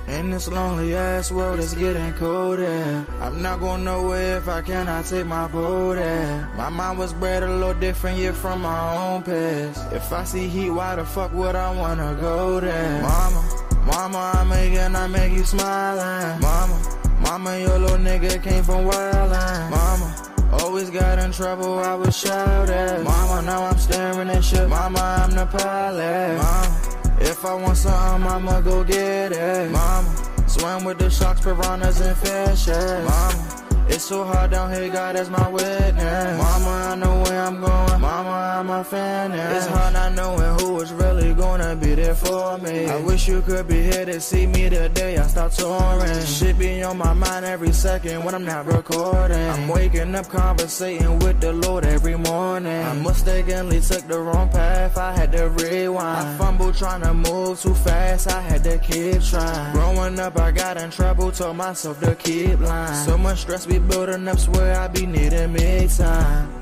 In this lonely ass world, it's getting colder. I'm not going nowhere if I cannot take my boat there. My mind was bred a little different, yeah, from my own past. If I see heat, why the fuck would I wanna go there? Mama, I make you smiling. Mama, your little nigga came from wildin'. Mama, always got in trouble, I was shouted. Mama, now I'm staring at shit. Mama, I'm the pilot. Mama, if I want something, I'ma go get it. Mama, swim with the sharks, piranhas, and fishes. Mama, it's so hard down here, God is my witness. Mama, I know where I'm going. Mama, I'm a fan. It's hard not knowing who is really gonna be there for me. I wish you could be here to see me the day I start touring. Shit be on my mind every second when I'm not recording. I'm waking up conversating with the Lord every morning. I mistakenly took the wrong path, I had to rewind. I fumbled trying to move too fast, I had to keep trying. Growing up, I got in trouble, told myself to keep lying. So much stress be building up, swear I be needing me time.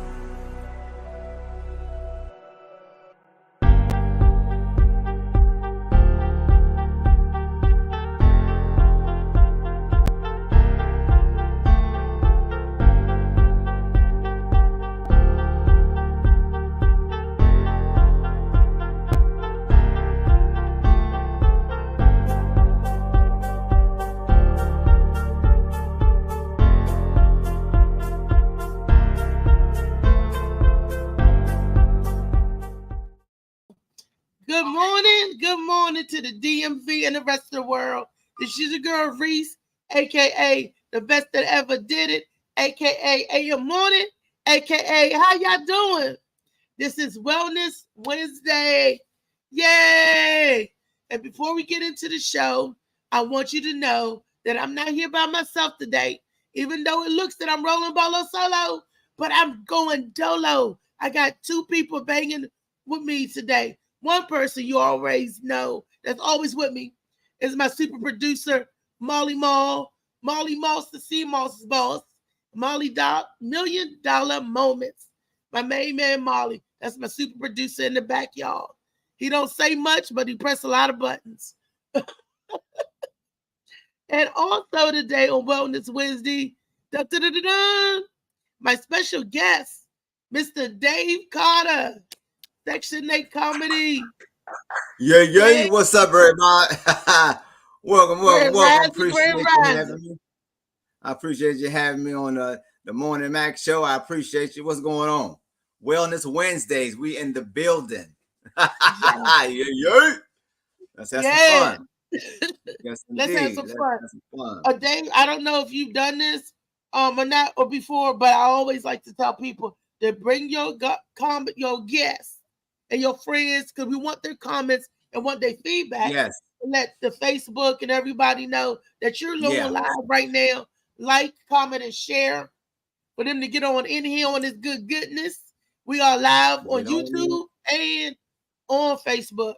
Good morning to the DMV and the rest of the world. This is your girl Reese, aka the best that ever did it, aka AM Morning, aka how y'all doing? This is Wellness Wednesday. Yay! And before we get into the show, I want you to know that I'm not here by myself today, even though it looks that I'm rolling bolo solo, but I'm going dolo. I got two people banging with me today. One person you always know that's always with me is my super producer, Molly Mall. Molly Moss, the Sea Moss's boss. Molly Doc, $1 Million Moments. My main man, Molly. That's my super producer in the back, y'all. He don't say much, but he press a lot of buttons. And also today on Wellness Wednesday, my special guest, Mr. Dave Carter. Section 8 Comedy. Yeah. What's up, everybody? welcome. I appreciate you having me on the Morning Mac show. I appreciate you. What's going on? Wellness Wednesdays. We in the building. Yeah. Let's have some fun. Yes, let's have some fun. Dave, I don't know if you've done this or not or before, but I always like to tell people to bring your guests and your friends, because we want their comments and want their feedback. Yes. Let the Facebook and everybody know that you're live right now. Like, comment, and share for them to get on in here on this goodness. We are live on YouTube and on Facebook.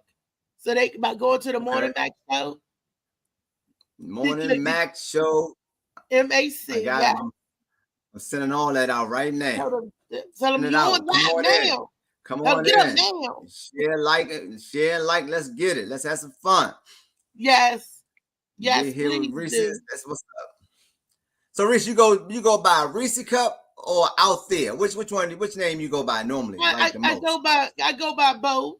So they can by going to the Morning Mac Show. Morning Mac Show. MAC. I'm sending all that out right now. Tell them you on that now. Come on in. Share, like, let's get it. Let's have some fun. Yes. Here with Reese's. That's what's up. So Reese, you go by Reese Cup or Out There? Which name you go by normally? I go by both.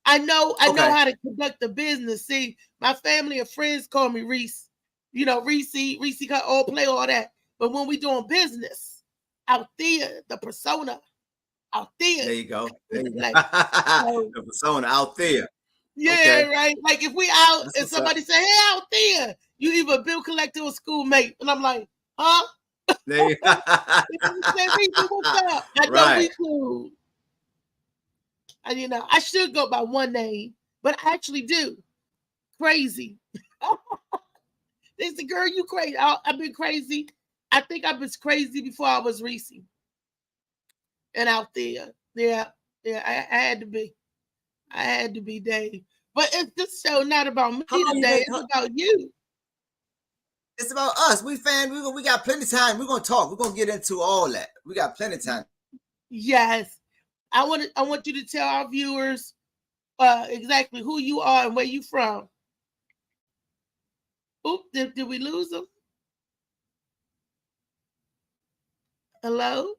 I know how to conduct the business. See, my family and friends call me Reese. You know, Reese Cup, all play all that. But when we doing business, Out There, the persona. Out there. There you go. The persona out there. Yeah, right. Like if we out and somebody say, "Hey, Out There," you either bill collector or schoolmate, and I'm like, "Huh?" There you go. What's up? I know we cool. And I should go by one name, but I actually do. Crazy. They say, "Girl, you crazy." I've been crazy. I think I was crazy before I was Reese. And Out There. Yeah, I had to be. I had to be Dave. But it's this show not about me today. It's about you. It's about us. We got plenty of time. We're gonna talk. We're gonna get into all that. We got plenty of time. Yes. I want you to tell our viewers exactly who you are and where you from. Oop, did we lose them? Hello?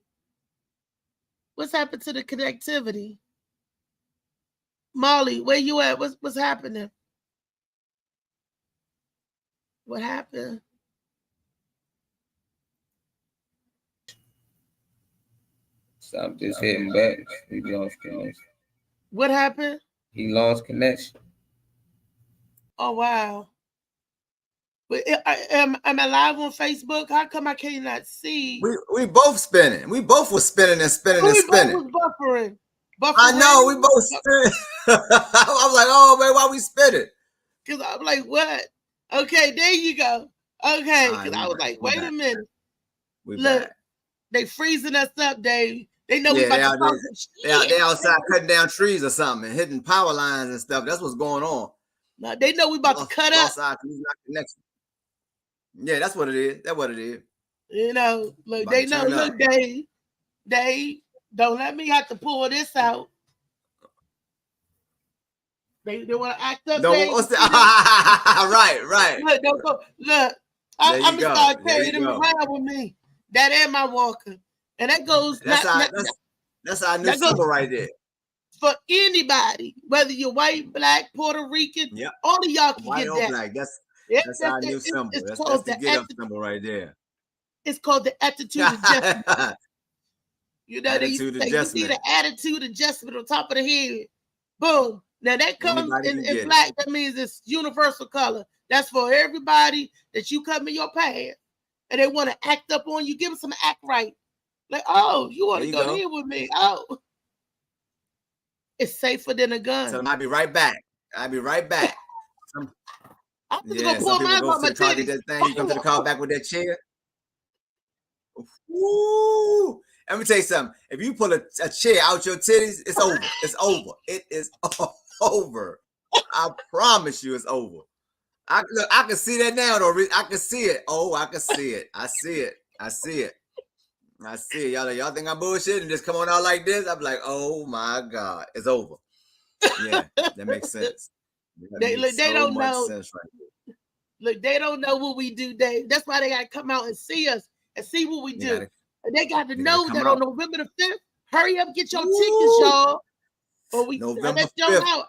What's happened to the connectivity? Molly, where you at? What's happening? What happened? Stop just hitting back. He lost connection. What happened? He lost connection. Oh wow. But am I live on Facebook? How come I cannot see? We both spinning. We both were spinning and spinning and spinning. We both was buffering. I know, we both spinning. I was like, oh man, why we spinning? Because I'm like, what? Okay, there you go. Okay, because I was like, wait a minute. Look, back. They freezing us up, Dave. They know we about to they outside cutting down trees or something and hitting power lines and stuff. That's what's going on. No, they know we about to cut up. Yeah, that's what it is. That's what it is. You know, look, they know. Look, Dave, don't let me have to pull this out. They want to act up. No, what's that? Right. Look, don't go. Look, I'm gonna start carrying them around with me. That and my walker, and that goes. That's our new symbol right there. For anybody, whether you're white, black, Puerto Rican, all of y'all can white get or that. Black. That's our new symbol. That's the get up symbol right there. It's called the attitude adjustment. You know, you see the attitude adjustment on top of the head. Boom. Now that comes in black. That means it's universal color. That's for everybody that you come in your path and they want to act up on you. Give them some act right. Like, oh, you want to go here with me? Oh, it's safer than a gun. So I'll be right back. I'm just gonna pull mine on my titty. You come to the car back with that chair. Woo! Let me tell you something. If you pull a chair out your titties, it's over. It's over. It is over. I promise you, it's over. I can see that now, though. I can see it. Oh, I can see it. I see it. Y'all think I'm bullshit and just come on out like this? I'm like, oh my God, it's over. Yeah, that makes sense. They don't know. Look, they don't know what we do, Dave. That's why they gotta come out and see us and see what we do. And they got to know that on November the 5th, hurry up, get your tickets, y'all. Or we November 5th.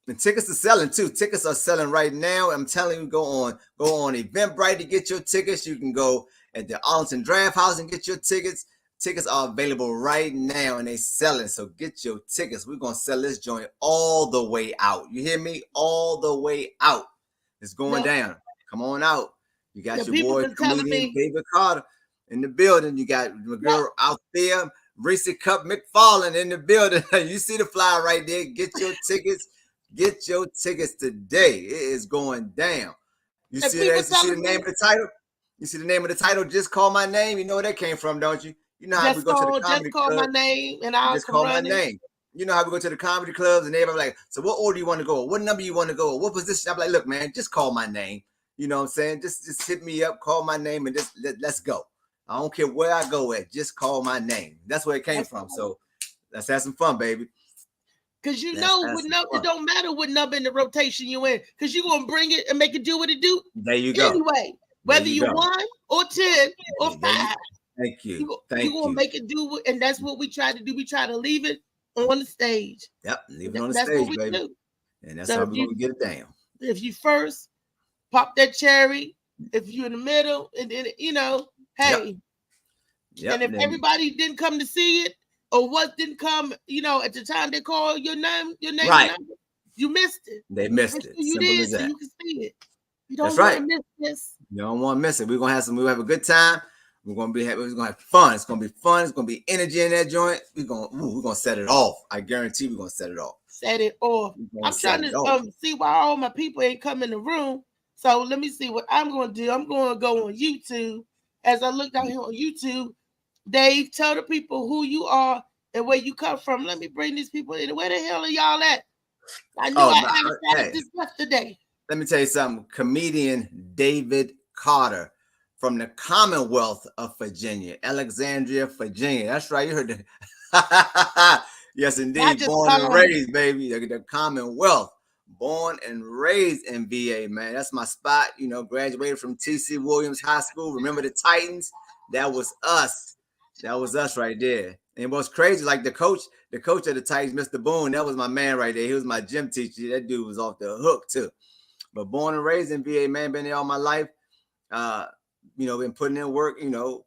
And tickets are selling too. Tickets are selling right now. I'm telling you, go on Eventbrite to get your tickets. You can go at the Arlington Draft House and get your tickets. Tickets are available right now and they selling. So get your tickets. We're gonna sell this joint all the way out. You hear me? All the way out. It's going down. Come on out. You got your boy comedian David Carter in the building. You got my girl out there, Reese Cup McFarland in the building. You see the flyer right there. Get your tickets. Get your tickets today. It is going down. You see that? You see the name of the title? You see the name of the title? Just Call My Name. You know where that came from, don't you? You know how we go to the comedy club. Just Call My Name and I'll just call my name. You know how we go to the comedy clubs and everybody like, so what order you want to go? What number you want to go? What position? I'm like, look, man, just call my name. You know what I'm saying? Just hit me up, call my name, and just let's go. I don't care where I go at. Just call my name. That's where it came from. So let's have some fun, baby. Because it don't matter what number in the rotation you in. Because you're going to bring it and make it do what it do. There you go. Anyway, whether you 1 or 10 or 5. Thank you. You're going to make it do. And that's what we try to do. We try to leave it on the stage. Yep, leave it on the stage, baby. Do. And that's how we're going to get it down. If you first, pop that cherry. If you're in the middle, and then, hey. Yep, and if everybody didn't come to see it, or what didn't come, at the time they call your name, right. Number, you missed it. They missed it. You Simple did, as that. so you can see it. You don't want to miss this. You don't want to miss it. We'll have a good time. We're gonna have fun. It's gonna be fun. It's gonna be energy in that joint. We're gonna set it off. I guarantee we're gonna set it off. Set it off. I'm trying to see why all my people ain't come in the room. So let me see what I'm gonna do. I'm gonna go on YouTube. As I look down here on YouTube, Dave, tell the people who you are and where you come from. Let me bring these people in. Where the hell are y'all at? I knew I had this yesterday. Let me tell you something. Comedian David Carter from the Commonwealth of Virginia, Alexandria, Virginia. That's right. You heard that. Yes, indeed. Born and raised, baby. The Commonwealth. Born and raised in VA, man. That's my spot. You know, graduated from T.C. Williams High School. Remember the Titans? That was us. That was us right there. And what's crazy, like the coach of the Titans, Mr. Boone, that was my man right there. He was my gym teacher. That dude was off the hook too. But born and raised in VA, man, been there all my life. You know, been putting in work, you know,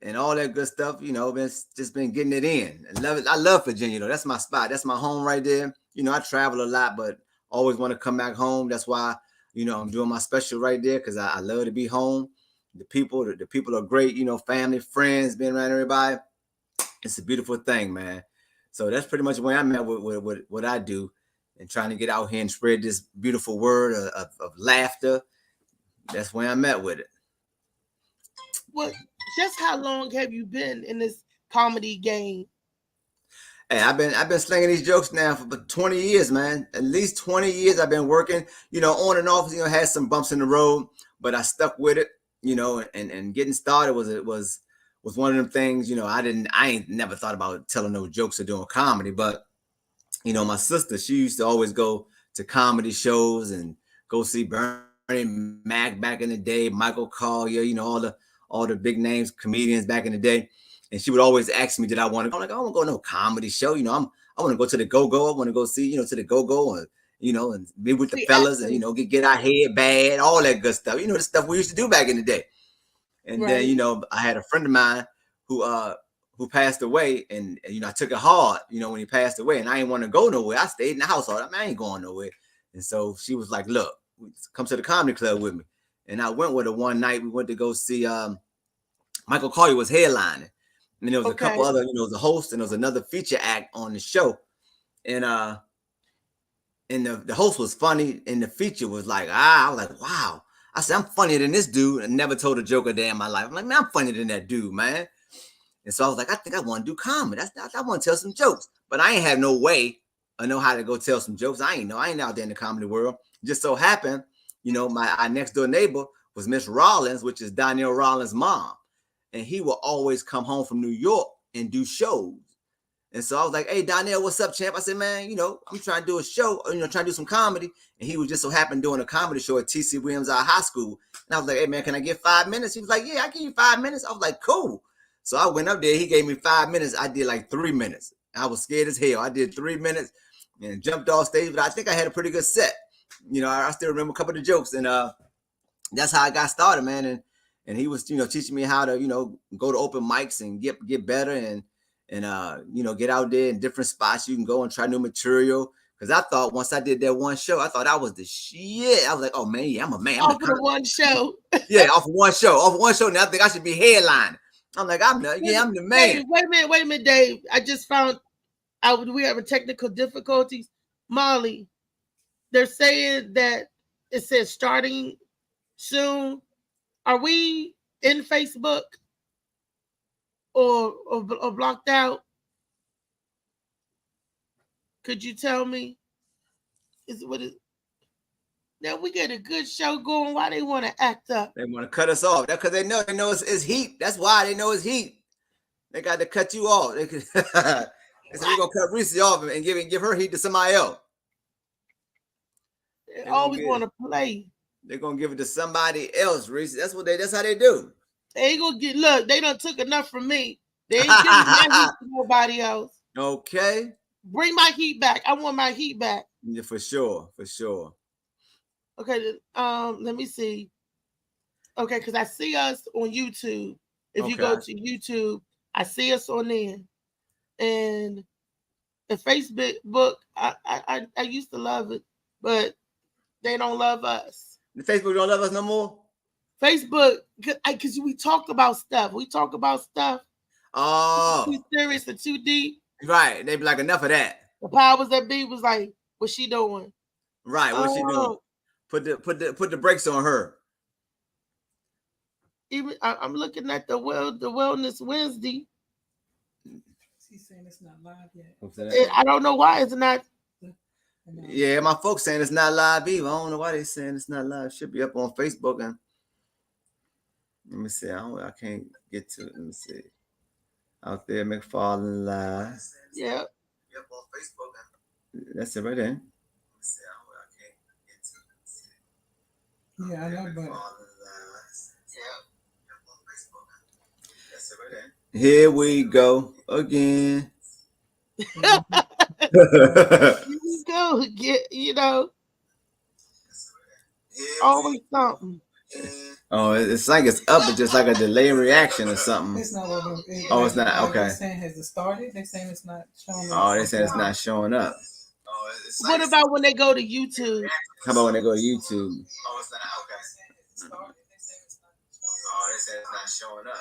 and all that good stuff, you know, been getting it in. I love it. I love Virginia, though. That's my spot. That's my home right there. You know, I travel a lot, but always want to come back home. That's why, you know, I'm doing my special right there because I love to be home. The people are great, you know, family, friends, being around everybody. It's a beautiful thing, man. So that's pretty much where I'm at with what I do and trying to get out here and spread this beautiful word of laughter. That's where I'm at with it. Well, just how long have you been in this comedy game? Hey, I've been slinging these jokes now for 20 years, man. At least 20 years I've been working, you know, on and off, you know, had some bumps in the road, but I stuck with it, you know, and getting started was one of them things, you know, I ain't never thought about telling no jokes or doing comedy, but you know, my sister, she used to always go to comedy shows and go see Bernie Mac back in the day, Michael Collier, you know, all the big names, comedians back in the day. And she would always ask me, did I want to go? I'm like, I don't want to go to no comedy show. You know, I want to go to the Go-Go. I want to go see, you know, to the Go-Go and, you know, and be with the fellas and, you know, get our head bad, all that good stuff. You know, the stuff we used to do back in the day. And then, you know, I had a friend of mine who passed away and, you know, I took it hard, you know, when he passed away and I didn't want to go nowhere. I stayed in the house all the time. I ain't going nowhere. And so she was like, look, come to the comedy club with me. And I went with her one night. We went to go see Michael Collier was headlining. And there was a couple other, you know, the host and there was another feature act on the show. And the host was funny and the feature was like, I was like, wow. I said, I'm funnier than this dude. I never told a joke a day in my life. I'm like, man, I'm funnier than that dude, man. And so I was like, I think I want to do comedy. I want to tell some jokes. But I ain't have no way or know how to go tell some jokes. I ain't out there in the comedy world. Just so happened, you know, our next door neighbor was Miss Rollins, which is Donnell Rollins' mom. And he will always come home from New York and do shows. And so I was like, hey, Donnell, what's up, champ? I said, man, you know, I'm trying to do a show, you know, trying to do some comedy. And he was just so happened doing a comedy show at T.C. Williams High School. And I was like, hey, man, can I get 5 minutes? He was like, yeah, I give you 5 minutes. I was like, cool. So I went up there. He gave me 5 minutes. I did like 3 minutes. I was scared as hell. I did 3 minutes and jumped off stage. But I think I had a pretty good set. You know, I still remember a couple of the jokes. And that's how I got started, man. And he was, you know, teaching me how to, you know, go to open mics and get better and you know, get out there in different spots. You can go and try new material. Because I thought once I did that one show, I thought I was the shit. I was like, oh, man, yeah, I'm a man. Off of one show. Yeah, off of one show. Off of one show. Now I think I should be headlining. I'm like, I'm the man. Wait a minute, Dave. I just found out we have technical difficulties. Molly, they're saying that it says starting soon. Are we in Facebook or blocked out? Could you tell me? Now we get a good show going. Why they want to act up? They want to cut us off. That's because they know it's heat. That's why they know it's heat. They got to cut you off. They said we're gonna cut Reese off and give her heat to somebody else. They always want to play. They're gonna give it to somebody else, Reese. That's how they do. They ain't gonna get look, they done took enough from me. They ain't giving my heat to nobody else. Okay. Bring my heat back. I want my heat back. Yeah, for sure. Okay, let me see. Okay, because I see us on YouTube. If you go to YouTube, I see us on there. And the Facebook, I used to love it, but they don't love us. The Facebook don't love us no more? Facebook, because we talk about stuff. Oh. Too serious and too deep. Right. They be like, enough of that. The powers that be was like, what's she doing? Right. What's she doing? Put the brakes on her. Even I'm looking at the Wellness Wednesday. He's saying it's not live yet. I don't know why it's not. Yeah, my folks saying it's not live either. I don't know why they're saying it's not live. It should be up on Facebook. And let me see. I can't get to it. Let me see. Out there, McFarland Live. Yeah. That's it right there. Yeah, I know, but Here we go again. Here we go. Always something. Oh, it's like it's up, but just like a delay reaction or something. it's not over. Oh, it's not? Okay. They're saying has it started? They're saying it's not showing up. Oh, they say it's not showing up. What about when they go to YouTube? How about when they go to YouTube? Oh, it's not okay. Oh, they say it's not showing up.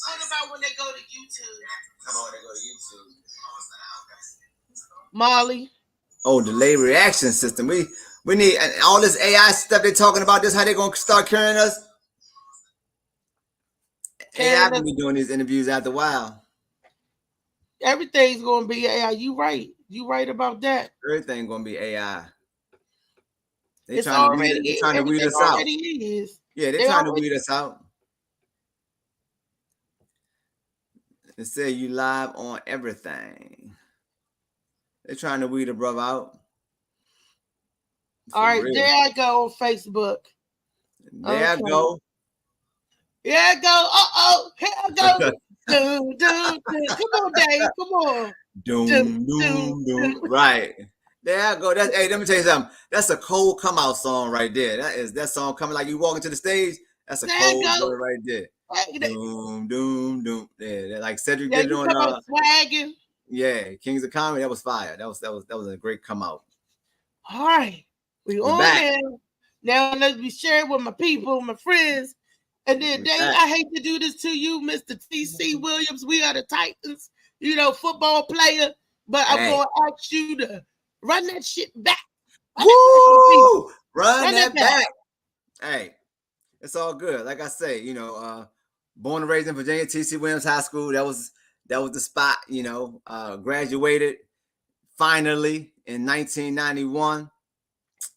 What about when they go to YouTube? How about when they go to YouTube? Molly. Oh, delay reaction system. We need all this AI stuff they're talking about. This how they gonna start carrying us. AI gonna be doing these interviews after a while. Everything's gonna be AI. You right. You right about that. Everything gonna be AI. They're It's trying already to weed us out. Is. Yeah, they're trying to weed us out. They say you live on everything. They're trying to weed a brother out. All right, there I go on Facebook. There I go. Here I go. Here I go. Come on, Dave. Come on. Doom. Right. There I go. Hey, let me tell you something. That's a cold come out song right there. That song coming like you walking to the stage. That's a cold one right there. Doom. Yeah, like Cedric did it on swagging. Yeah, Kings of Comedy. That was fire. That was a great come out. All right. We on there. Now let's be sharing with my people, my friends. And then Dave, I hate to do this to you, Mr. T.C. Williams. We are the Titans, football player. But I'm going to ask you to run that shit back. Woo! Run that back. Hey, it's all good. Like I say, born and raised in Virginia, T.C. Williams High School. That was the spot, graduated finally in 1991.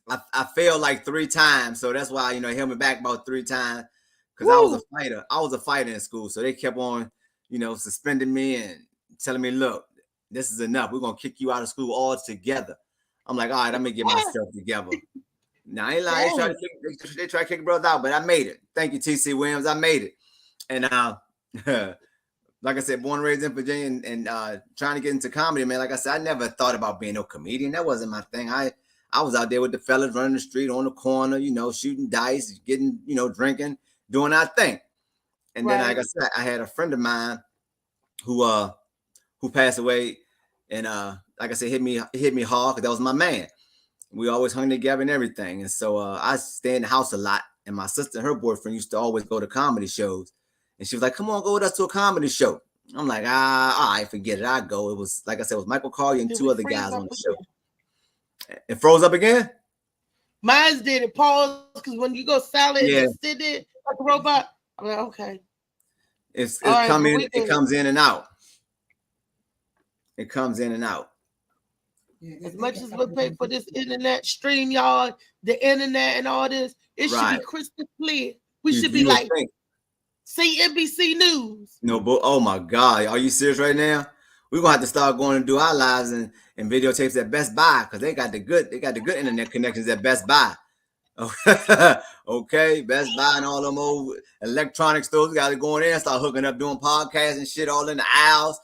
I failed like 3 times. So that's why, he held me back about 3 times. Because I was a fighter. I was a fighter in school. So they kept on, suspending me and telling me, look, this is enough. We're going to kick you out of school all together. I'm like, all right, I'm going to get myself together. Now, I ain't lying. They try to kick brothers out, but I made it. Thank you, T.C. Williams. I made it. And like I said, born and raised in Virginia and trying to get into comedy, man. Like I said, I never thought about being no comedian. That wasn't my thing. I was out there with the fellas running the street on the corner, shooting dice, getting, drinking, doing our thing. And then, like I said, I had a friend of mine who passed away, and like I said, hit me hard because that was my man. We always hung together and everything. And so I stay in the house a lot, and my sister and her boyfriend used to always go to comedy shows. And she was like, come on, go with us to a comedy show. I'm like, all right, forget it. I go. It was, like I said, it was Michael Collier and 2 other guys on the show. It froze up again? Mine did it. Pause, because when you go silent and sit there like a robot, I'm like, okay. It comes in and out. It comes in and out. As much as we pay for this internet, StreamYard, the internet and all this, it should be crystal clear. We should be like CNBC News. No, but oh my God, are you serious right now? We're gonna have to start going and do our lives and videotapes at Best Buy because they got the good internet connections at Best Buy. Okay, Best Buy and all them old electronic stores. We got to go in there and start hooking up, doing podcasts and shit all in the aisles.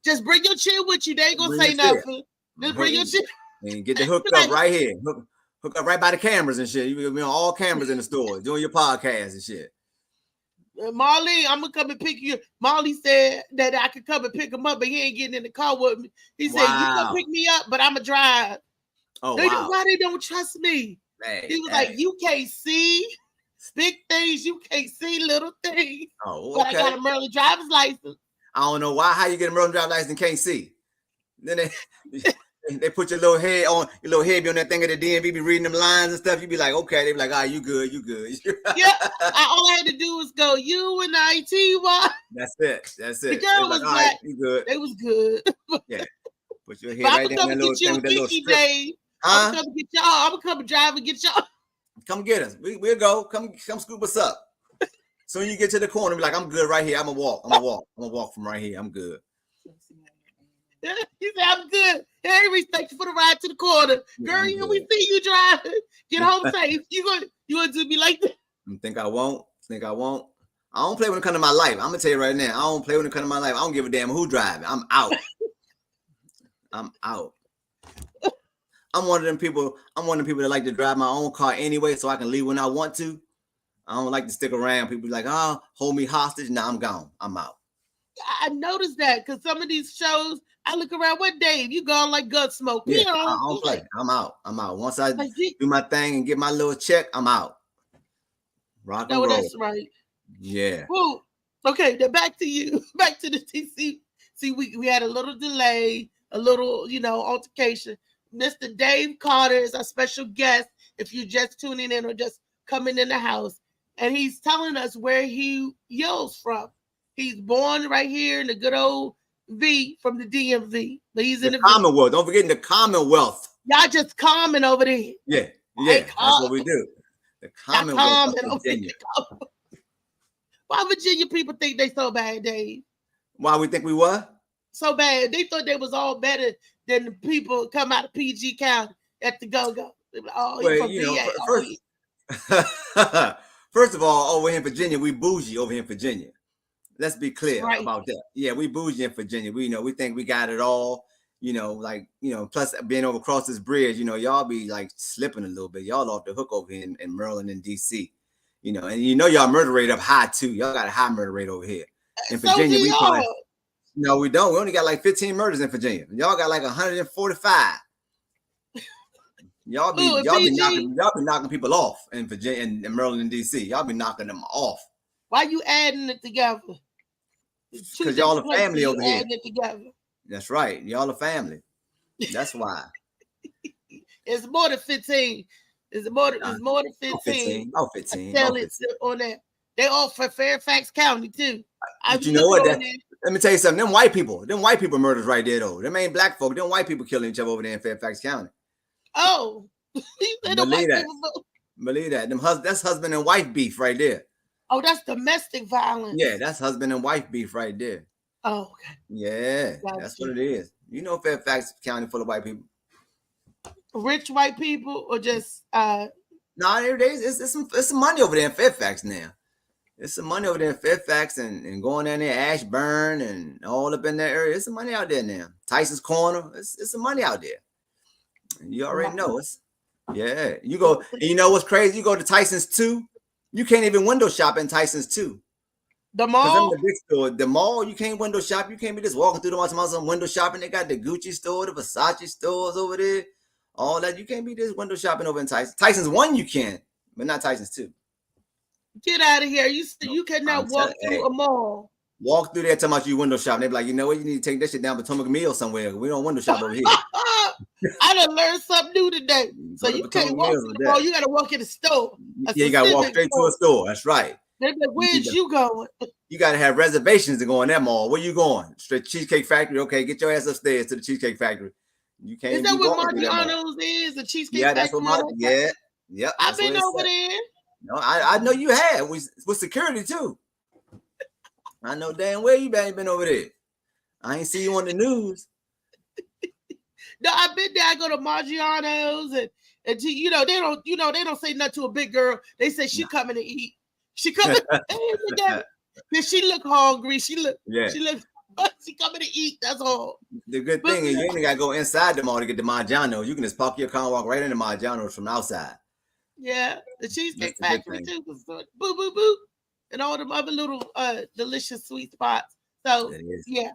Just bring your chair with you. They ain't gonna say nothing. Just bring your chair and get the hooked up right here. Hook up right by the cameras and shit. You be on all cameras in the store doing your podcast and shit. Marley, I'm gonna come and pick you. Marley said that I could come and pick him up, but he ain't getting in the car with me. He said, "You come pick me up, but I'ma drive." Oh, why they don't trust me? He was like, "You can't see big things, you can't see little things." Oh, okay. But I got a Maryland driver's license. I don't know why. How you get a Maryland driver's license and can't see? Then they put your little head on be on that thing at the DMV, be reading them lines and stuff. You be like, okay. They be like, you good. Yeah. All I had to do was go UNITY. That's it. The girl was like, you good. They was good. Yeah. Put your head right down that little thing with that little strip. I'm gonna come get y'all. I'm gonna come drive and get y'all. Come get us. We'll go. Come scoop us up. Soon you get to the corner, be like, I'm good right here. I'm gonna walk from right here. I'm good. He said, I'm good. Hey, Reese, thank you for the ride to the corner. Girl, I'm you know, good. we see you driving. Get home safe. You gonna do me like that? Think I won't? Think I won't? I don't play when it comes to my life. I'm gonna tell you right now. I don't play when it comes to my life. I don't give a damn who driving. I'm out. I'm out. I'm one of them people that like to drive my own car anyway, so I can leave when I want to. I don't like to stick around. People be like, oh, hold me hostage. Nah, I'm gone. I'm out. I noticed that because some of these shows, I look around. What Dave? You gone like Gunsmoke? Yeah, You know, I don't play. I'm out. I'm out. Once I like, do my thing and get my little check, I'm out. Rock and no, roll. that's right. Yeah. Woo. Okay, then back to you. Back to the TC. See, we had a little delay, a little, altercation. Mr. Dave Carter is our special guest. If you're just tuning in or just coming in the house, and he's telling us where he yells from. He's born right here in the good old V from the DMV, but he's in the Commonwealth. Don't forget the Commonwealth. Y'all just common over there. Yeah, that's what we do. The Commonwealth of Virginia. Why Virginia people think they so bad, Dave? Why we think we what? So bad. They thought they was all better than the people come out of PG County at the go-go. Like, oh, well, first of all, over here in Virginia, we bougie over here in Virginia. Let's be clear about that. Yeah, we bougie in Virginia. We think we got it all. Plus being over across this bridge, y'all be like slipping a little bit. Y'all off the hook over here in Maryland and DC. And y'all murder rate up high too. Y'all got a high murder rate over here. In Virginia, no, we don't. We only got like 15 murders in Virginia. Y'all got like 145. Y'all be knocking people off in Virginia and Maryland and DC. Y'all be knocking them off. Why you adding it together? Because y'all a family over here. It together. That's right. Y'all a family. That's why. It's more than 15. It's more than 15. Oh, 15. Tell it on that. They all for Fairfax County too. But you know what? Let me tell you something. Them white people murders right there though. Them ain't black folk. Them white people killing each other over there in Fairfax County. Oh, believe that. That's husband and wife beef right there. Oh, that's domestic violence. Yeah, that's husband and wife beef right there. Oh, okay. Yeah, that's what it is. Fairfax County full of white people. Rich white people or just no, it's some money over there in Fairfax now. There's some money over there in Fairfax and going down there, Ashburn and all up in that area. There's some money out there now. Tyson's Corner. It's some money out there. You already know it's. Yeah, you go. And you know what's crazy? You go to Tyson's 2. You can't even window shop in Tyson's 2. The mall? The big store, the mall, you can't window shop. You can't be just walking through the mall, some window shopping. They got the Gucci store, the Versace stores over there. All that. You can't be just window shopping over in Tyson. Tyson's 1 you can, but not Tyson's 2. Get out of here. You cannot walk through a mall. Walk through there talking about you window shopping. They be like, you know what? You need to take that shit down Potomac Mill somewhere. We don't window shop over here. I done learned something new today. So you can't walk through the mall. You got to walk in the store. Yeah, you got to walk straight to a store. That's right. They're like, where's you going? You got to have reservations to go in that mall. Where you going? Straight Cheesecake Factory. Okay, get your ass upstairs to the Cheesecake Factory. You can't. Is that what Margiano's is? The Cheesecake Factory? Yeah, that's what Yep. I've been over there. No, I know you have with security too. I know damn well you ain't been over there. I ain't see you on the news. No, I've been there. I go to Margiano's and they don't say nothing to a big girl. They say she coming to eat. She coming. Then she look hungry. She coming to eat. That's all. The good thing is you ain't gotta go inside the mall to get to Margiano's. You can just park your car and walk right into Margiano's from outside. Yeah, the Cheesecake Factory too. Boo, boo, boo. And all them other little delicious sweet spots. So yeah.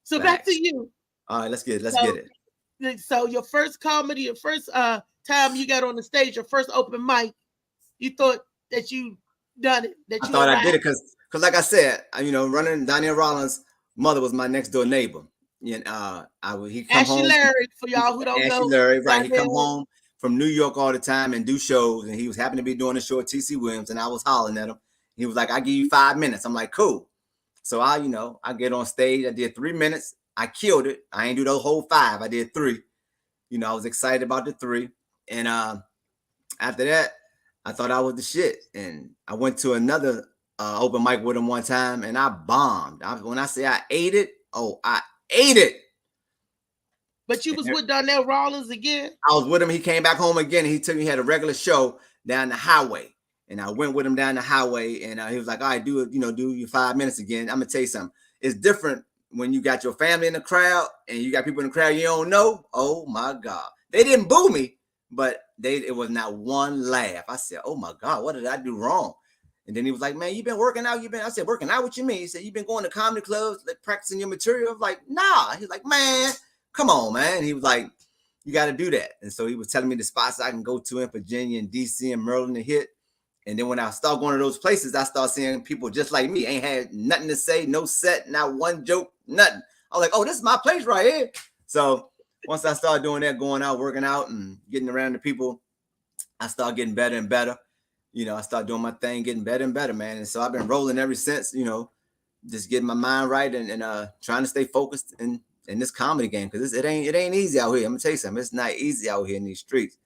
So back to you. All right, let's get it. So your first comedy, your first time you got on the stage, your first open mic, you thought that you done it. I thought I did it because like I said, running Donnell Rollins' mother was my next door neighbor. He come home. Larry, for y'all who don't know. Larry, right? He come home from New York all the time and do shows, and he was happened to be doing a show at TC Williams, and I was hollering at him. He was like, "I give you 5 minutes." I'm like, "Cool." So I get on stage. I did 3 minutes. I killed it. I ain't do the whole 5. I did 3. I was excited about the 3. And after that, I thought I was the shit. And I went to another open mic with him one time, and I bombed. When I say I ate it, I ate it. But you was with Donnell Rawlings again? I was with him. He came back home again. He took me, he had a regular show down the highway. And I went with him down the highway. And he was like, all right, do it, do your 5 minutes again. I'm going to tell you something. It's different when you got your family in the crowd and you got people in the crowd you don't know. Oh, my God. They didn't boo me, but it was not one laugh. I said, oh, my God, what did I do wrong? And then he was like, man, you been working out? I said, working out? What you mean? He said, you been going to comedy clubs, like practicing your material? I was like, nah. He's like, man, come on, man. He was like, you got to do that. And so he was telling me the spots I can go to in Virginia and DC and Maryland to hit. And then when I start going to those places, I start seeing people just like me, ain't had nothing to say, no set, not one joke, nothing. I was like, oh, this is my place right here. So once I started doing that, going out, working out and getting around the people, I started getting better and better. I started doing my thing, getting better and better, man. And so I've been rolling ever since, just getting my mind right and trying to stay focused in this comedy game, because it ain't easy out here. I'm gonna tell you something. It's not easy out here in these streets.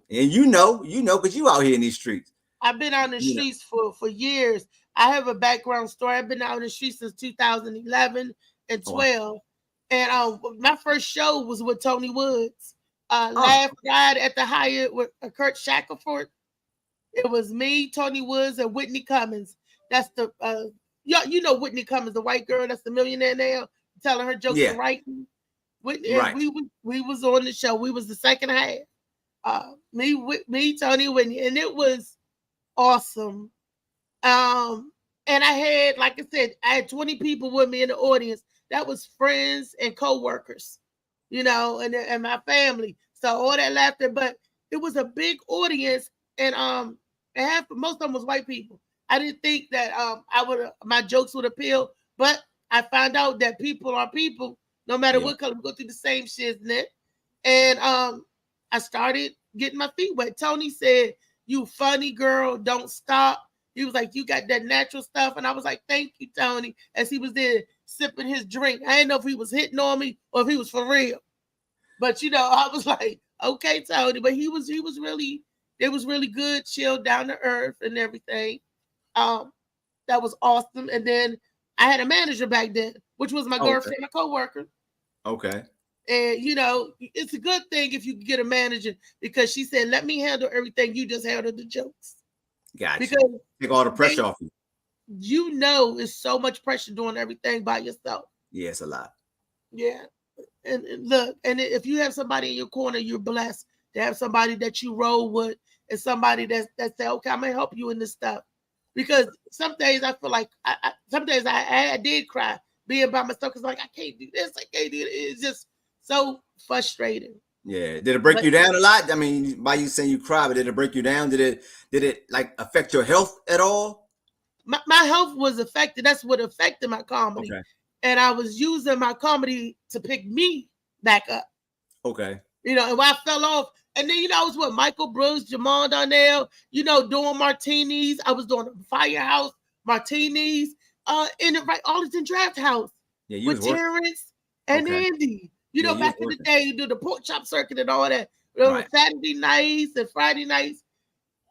And because you out here in these streets. I've been out in the streets for years. I have a background story. I've been out in the streets since 2011 and 12. And my first show was with Tony Woods. Last Friday at the Hyatt with Kurt Shackelford. It was me, Tony Woods, and Whitney Cummings. That's the Whitney Cummings, the white girl that's the millionaire now, telling her jokes and writing. Whitney, right. We was on the show. We was the second half. Me, Tony, Whitney, and it was awesome. And I had, like I said, I had 20 people with me in the audience. That was friends and co-workers, and my family. So all that laughter, but it was a big audience, and most of them was white people. I didn't think that my jokes would appeal, but I found out that people are people, no matter what color. We go through the same shiznit. And I started getting my feet wet. Tony said, "You funny girl, don't stop." He was like, "You got that natural stuff." And I was like, "Thank you, Tony," as he was there sipping his drink. I didn't know if he was hitting on me or if he was for real. But I was like, "Okay, Tony." But he was really, it was really good, chill, down to earth and everything. That was awesome. And then I had a manager back then, which was my girlfriend, a co-worker. Okay. And it's a good thing if you can get a manager, because she said, "Let me handle everything. You just handle the jokes." Gotcha. Because take all the pressure off you. It's so much pressure doing everything by yourself. Yeah, it's a lot. Yeah. And look, and if you have somebody in your corner, you're blessed to have somebody that you roll with, and somebody that say, "Okay, I'm gonna help you in this stuff." Because some days I feel like some days I did cry being by myself, because like, I can't do this, I can't do it. It's just so frustrating. Yeah. Did it break you down a lot? I mean, by you saying you cry, but did it break you down? Did it like affect your health at all? My health was affected. That's what affected my comedy. Okay. And I was using my comedy to pick me back up. Okay. And when I fell off, and then I was with Michael Brooks, Jamal Donnell, doing martinis. I was doing Firehouse martinis, all this in Draft House. Yeah, with Terrence and Andy. Back in the day, you do the pork chop circuit and all that. Saturday nights and Friday nights.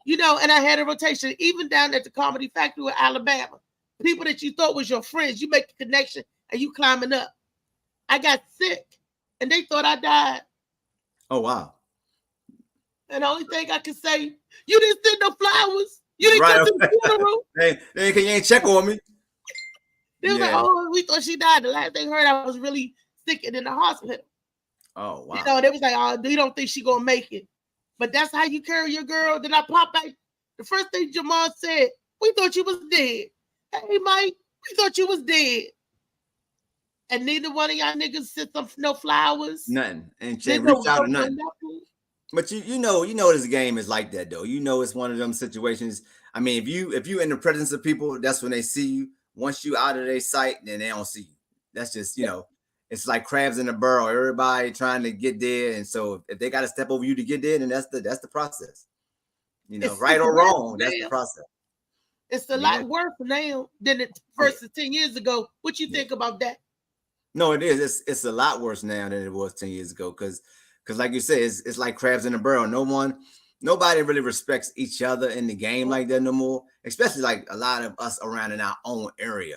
And I had a rotation, even down at the Comedy Factory in Alabama. People that you thought was your friends, you make a connection and you climbing up. I got sick and they thought I died. Oh, wow. And the only thing I can say, you didn't send no flowers. You didn't come to the funeral. Hey, you ain't check on me. They was like, "Oh, we thought she died." The last thing I heard, I was really sick and in the hospital. Oh, wow. They was like, "Oh, you don't think she gonna make it?" But that's how you carry your girl. Then I popped back. The first thing Jamal said, "We thought you was dead." Hey, Mike, we thought you was dead. And neither one of y'all niggas sent no flowers. Nothing. And reach out to nothing. But you know this game is like that though. It's one of them situations. I mean, if you in the presence of people, that's when they see you. Once you out of their sight, then they don't see you. That's just, it's like crabs in a barrel. Everybody trying to get there. And so if they got to step over you to get there, then that's the process. Right or wrong, that's the process. It's a lot worse now than it versus 10 years ago. What you think about that? No, it is. It's a lot worse now than it was 10 years ago. Because like you said, it's like crabs in a barrel. Nobody really respects each other in the game like that no more. Especially like a lot of us around in our own area.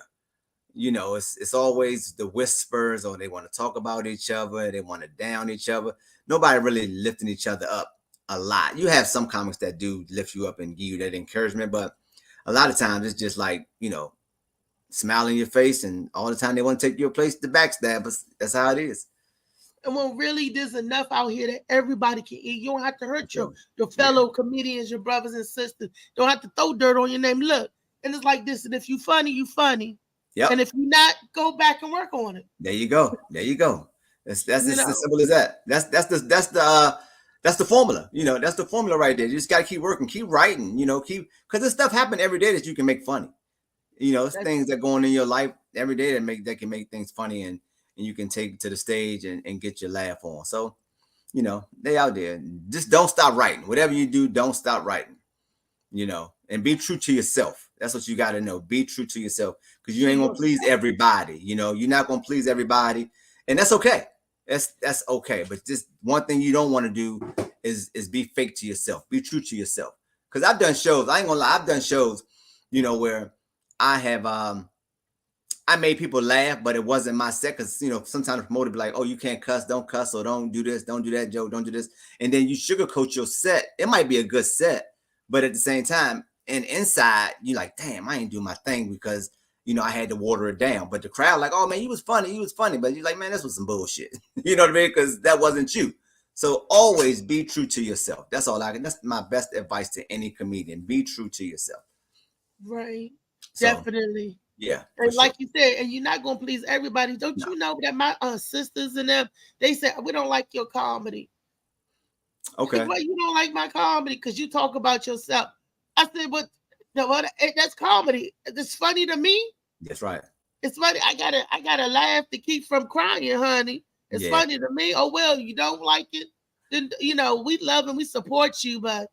you know, it's always the whispers, or they want to talk about each other, they want to down each other. Nobody really lifting each other up a lot. You have some comics that do lift you up and give you that encouragement, but a lot of times it's just like, you know, smile in your face, and all the time they want to take your place to backstab, but that's how it is. And when really there's enough out here that everybody can eat, you don't have to hurt your fellow comedians, your brothers and sisters. Don't have to throw dirt on your name. Look, and it's like this. And if you funny, you funny. Yep. And if you're not, go back and work on it. There you go. There you go. That's as simple as that. That's the formula. You know, that's the formula right there. You just got to keep working, keep writing. You know, because this stuff happen every day that you can make funny. You know, it's things that go on in your life every day that can make things funny, and you can take it to the stage and get your laugh on. So, you know, they out there. Just don't stop writing. Whatever you do, don't stop writing. You know, and be true to yourself. That's what you got to know. Be true to yourself, because you ain't gonna please everybody. You know, you're not gonna please everybody, and that's okay. That's okay. But just one thing you don't want to do is be fake to yourself. Be true to yourself. Because I've done shows. I ain't gonna lie. I've done shows, you know, where I have I made people laugh, but it wasn't my set. Because, you know, sometimes the promoter be like, oh, you can't cuss, don't cuss, or don't do this, don't do that joke, don't do this. And then you sugarcoat your set. It might be a good set, but at the same time, and inside, you like, damn, I ain't do my thing because, you know, I had to water it down. But the crowd like, oh man, you was funny. But you're like, man, this was some bullshit. You know what I mean? Because that wasn't you. So always be true to yourself. That's all I can. That's my best advice to any comedian. Be true to yourself. Right. So, definitely. Yeah. And like you said, and you're not gonna please everybody. Don't you know that my sisters and them, they said, we don't like your comedy. Okay. Said, well, you don't like my comedy because you talk about yourself. I said, but that's comedy. It's funny to me. That's right. It's funny. I gotta laugh to keep from crying, honey. It's funny to me. Oh well, you don't like it, then you know we love and we support you, but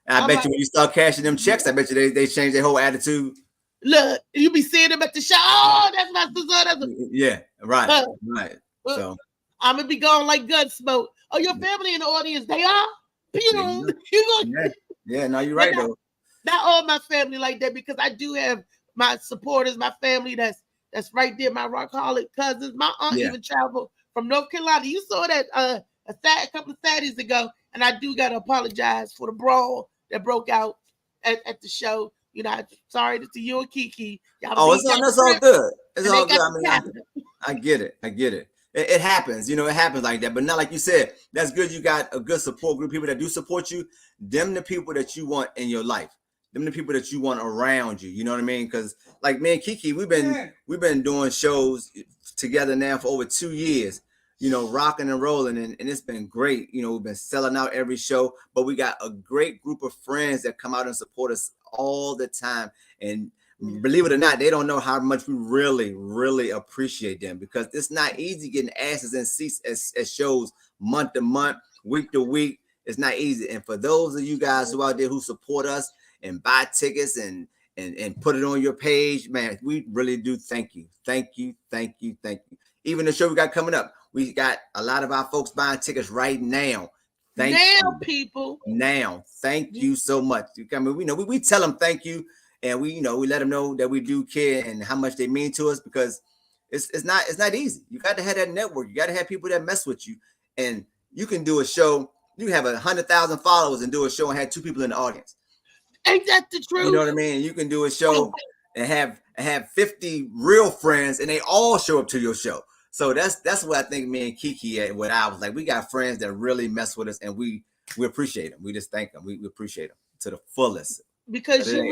I bet you when you start cashing them checks, I bet you they change their whole attitude. Look, you be seeing them at the show. Oh, that's my sister. Yeah, right, right. So I'm gonna be going like Gunsmoke. Oh, your family in the audience, they are. No, you're right though. Not all my family like that, because I do have my supporters, my family that's right there. My rockaholic cousins, my aunt even traveled from North Carolina. You saw that a couple of Saturdays ago, and I do gotta apologize for the brawl that broke out at the show. You know, sorry to you and Kiki. That's all good. It's all good. I mean, I get it. It happens, you know, it happens like that. But not like you said, that's good. You got a good support group, people that do support you. Them the people that you want in your life. Them the people that you want around you. You know what I mean? Because like me and Kiki, we've been doing shows together now for over 2 years. You know, rocking and rolling, and it's been great. You know, we've been selling out every show, but we got a great group of friends that come out and support us all the time. And believe it or not, they don't know how much we really, really appreciate them, because it's not easy getting asses in seats as shows month to month, week to week. It's not easy. And for those of you guys who out there who support us and buy tickets and put it on your page, man, we really do thank you. Thank you. Even the show we got coming up, we got a lot of our folks buying tickets right now. Thank you. People. Now, thank you so much. I mean, we tell them thank you, and we let them know that we do care and how much they mean to us, because it's not easy. You got to have that network. You got to have people that mess with you, and you can do a show. You have 100,000 followers and do a show and have 2 people in the audience. Ain't that the truth? You know what I mean? You can do a show and have 50 real friends, and they all show up to your show. So that's what I think me and Kiki at what I was like. We got friends that really mess with us, and we appreciate them. We just thank them. We appreciate them to the fullest. Because you're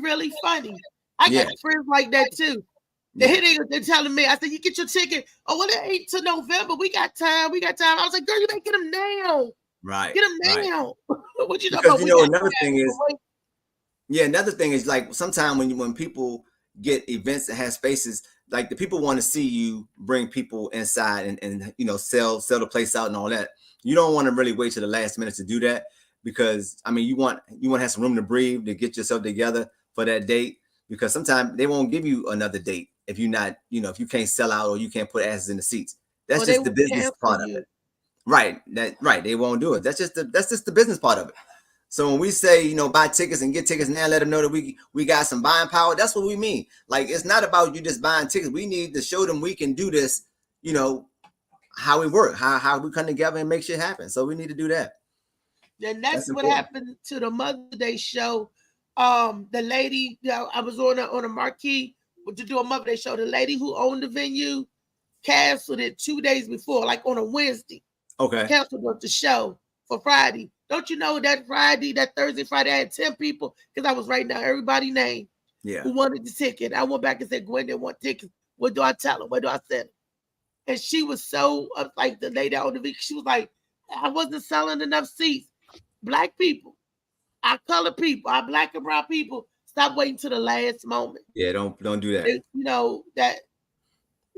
really funny. I got friends like that too. They're telling me, I said, you get your ticket. Oh, well, it ain't till November. We got time. I was like, girl, you better get them now. Right. Get them now. What you because you know, another thing is like sometimes when people get events that have spaces, like the people want to see you bring people inside and you know, sell the place out and all that. You don't want to really wait till the last minute to do that, because I mean, you want to have some room to breathe, to get yourself together for that date, because sometimes they won't give you another date if you're not, you know, if you can't sell out or you can't put asses in the seats. That's just the business part of it. Right. They won't do it. That's just the business part of it. So when we say, buy tickets and get tickets now, let them know that we got some buying power. That's what we mean. Like, it's not about you just buying tickets. We need to show them we can do this, how we work, how we come together and make shit happen. So we need to do that. And that's what happened to the Mother's Day show. The lady, I was on a marquee to do a Mother's Day show. The lady who owned the venue canceled it 2 days before, like on a Wednesday. Okay. Canceled the show for Friday. Don't you know that Thursday, Friday, I had 10 people because I was writing down everybody's name who wanted the ticket. I went back and said, Gwen, they want tickets. What do I tell them? What do I send them? And she was so, like the lady on the video, she was like, I wasn't selling enough seats. Black people, our colored people, our Black and brown people, stop waiting to the last moment. Yeah, don't do that. That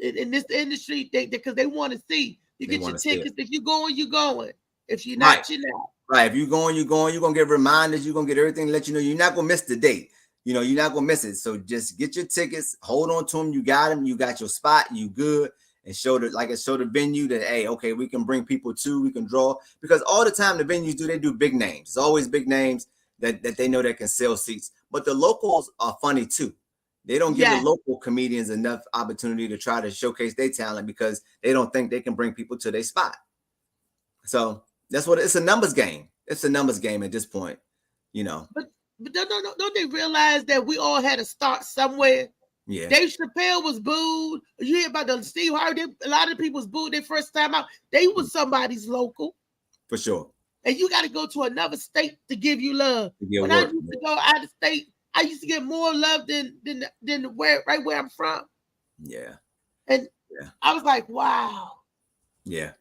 in this industry, because they want to see. You get your tickets. If you're going, you're going. If you're not, you're not. Right. If you're going, you're going. You're going to get reminders. You're going to get everything to let you know you're not going to miss the date. You're not going to miss it. So just get your tickets. Hold on to them. You got them. You got your spot. You good. And show the venue that, hey, okay, we can bring people too. We can draw. Because all the time the venues they do big names. It's always big names that they know that can sell seats. But the locals are funny too. They don't give the local comedians enough opportunity to try to showcase their talent because they don't think they can bring people to their spot. So that's what it's a numbers game. It's a numbers game at this point, But don't they realize that we all had to start somewhere? Yeah. Dave Chappelle was booed. You hear about the Steve Harvey? A lot of people was booed their first time out. They was somebody's local. For sure. And you got to go to another state to give you love. When I used to go out of state, I used to get more love than where I'm from. Yeah. And I was like, wow. Yeah.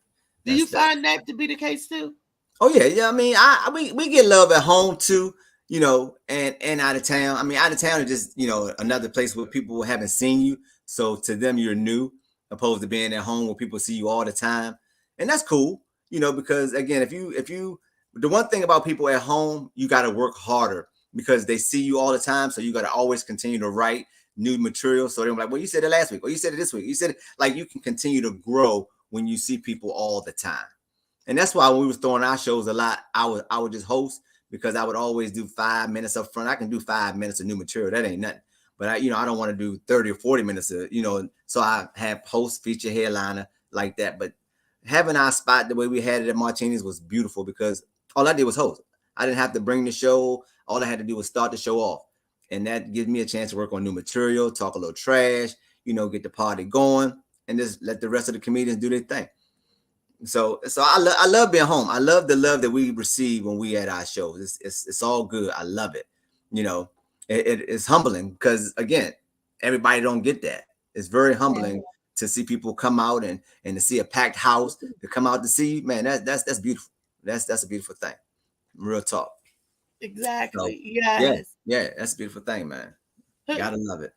Do you find that to be the case too? Oh yeah. Yeah. I mean, we get love at home too, and out of town. I mean, out of town is just, another place where people haven't seen you. So to them, you're new, opposed to being at home where people see you all the time. And that's cool, because again, if you, the one thing about people at home, you got to work harder because they see you all the time. So you got to always continue to write new material. So they're like, well, you said it last week, or you said it this week. You said it, like, you can continue to grow when you see people all the time. And that's why when we was throwing our shows a lot, I would just host because I would always do 5 minutes up front. I can do 5 minutes of new material. That ain't nothing. But I don't want to do 30 or 40 minutes of, so I have host, feature, headliner like that. But having our spot the way we had it at Martini's was beautiful because all I did was host. I didn't have to bring the show. All I had to do was start the show off. And that gives me a chance to work on new material, talk a little trash, get the party going, and just let the rest of the comedians do their thing. So I love being home. I love the love that we receive when we at our shows. It's all good. I love it. It's humbling because again, everybody don't get that. It's very humbling to see people come out and to see a packed house to come out to see. Man, that's beautiful. That's a beautiful thing. Real talk. Exactly. So, yes. Yeah, that's a beautiful thing, man. You gotta love it.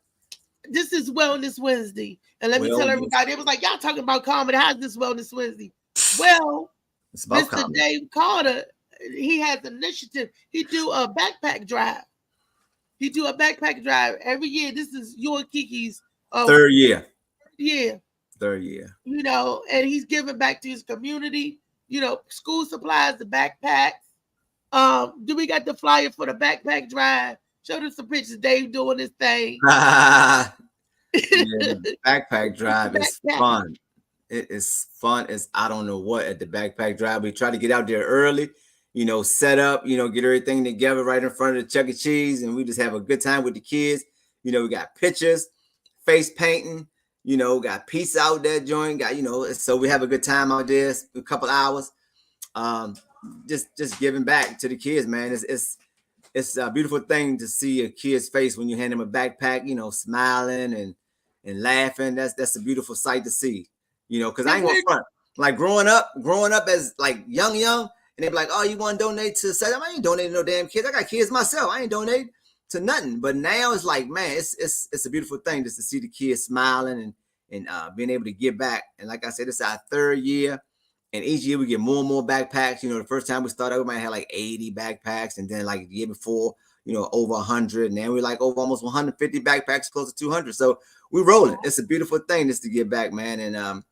This is Wellness Wednesday. And let me tell everybody, it was like, y'all talking about comedy. How's this Wellness Wednesday? Well, Mr. Comedy. Dave Carter, he has an initiative. He do a backpack drive. Every year. This is your and Kiki's third year. Third year. And he's giving back to his community. School supplies, the backpacks. Do we got the flyer for the backpack drive? Show them some pictures. Dave doing this thing. The backpack drive is fun. It is fun as I don't know what at the backpack drive. We try to get out there early, set up, get everything together right in front of the Chuck E. Cheese, and we just have a good time with the kids. We got pictures, face painting, got pizza out there joint, so we have a good time out there, a couple hours. Just giving back to the kids, man. It's a beautiful thing to see a kid's face when you hand them a backpack, smiling and laughing. That's a beautiful sight to see, because I ain't gonna front. Like growing up as like young, and they be like, oh, you want to donate to I ain't donating no damn kids. I got kids myself. I ain't donating to nothing. But now it's like, man, it's a beautiful thing just to see the kids smiling and being able to give back. And like I said, it's our third year. And each year we get more and more backpacks. The first time we started, we might have like 80 backpacks. And then like the year before, over 100. And then we're like over almost 150 backpacks, close to 200. So we're rolling. It's a beautiful thing just to give back, man. And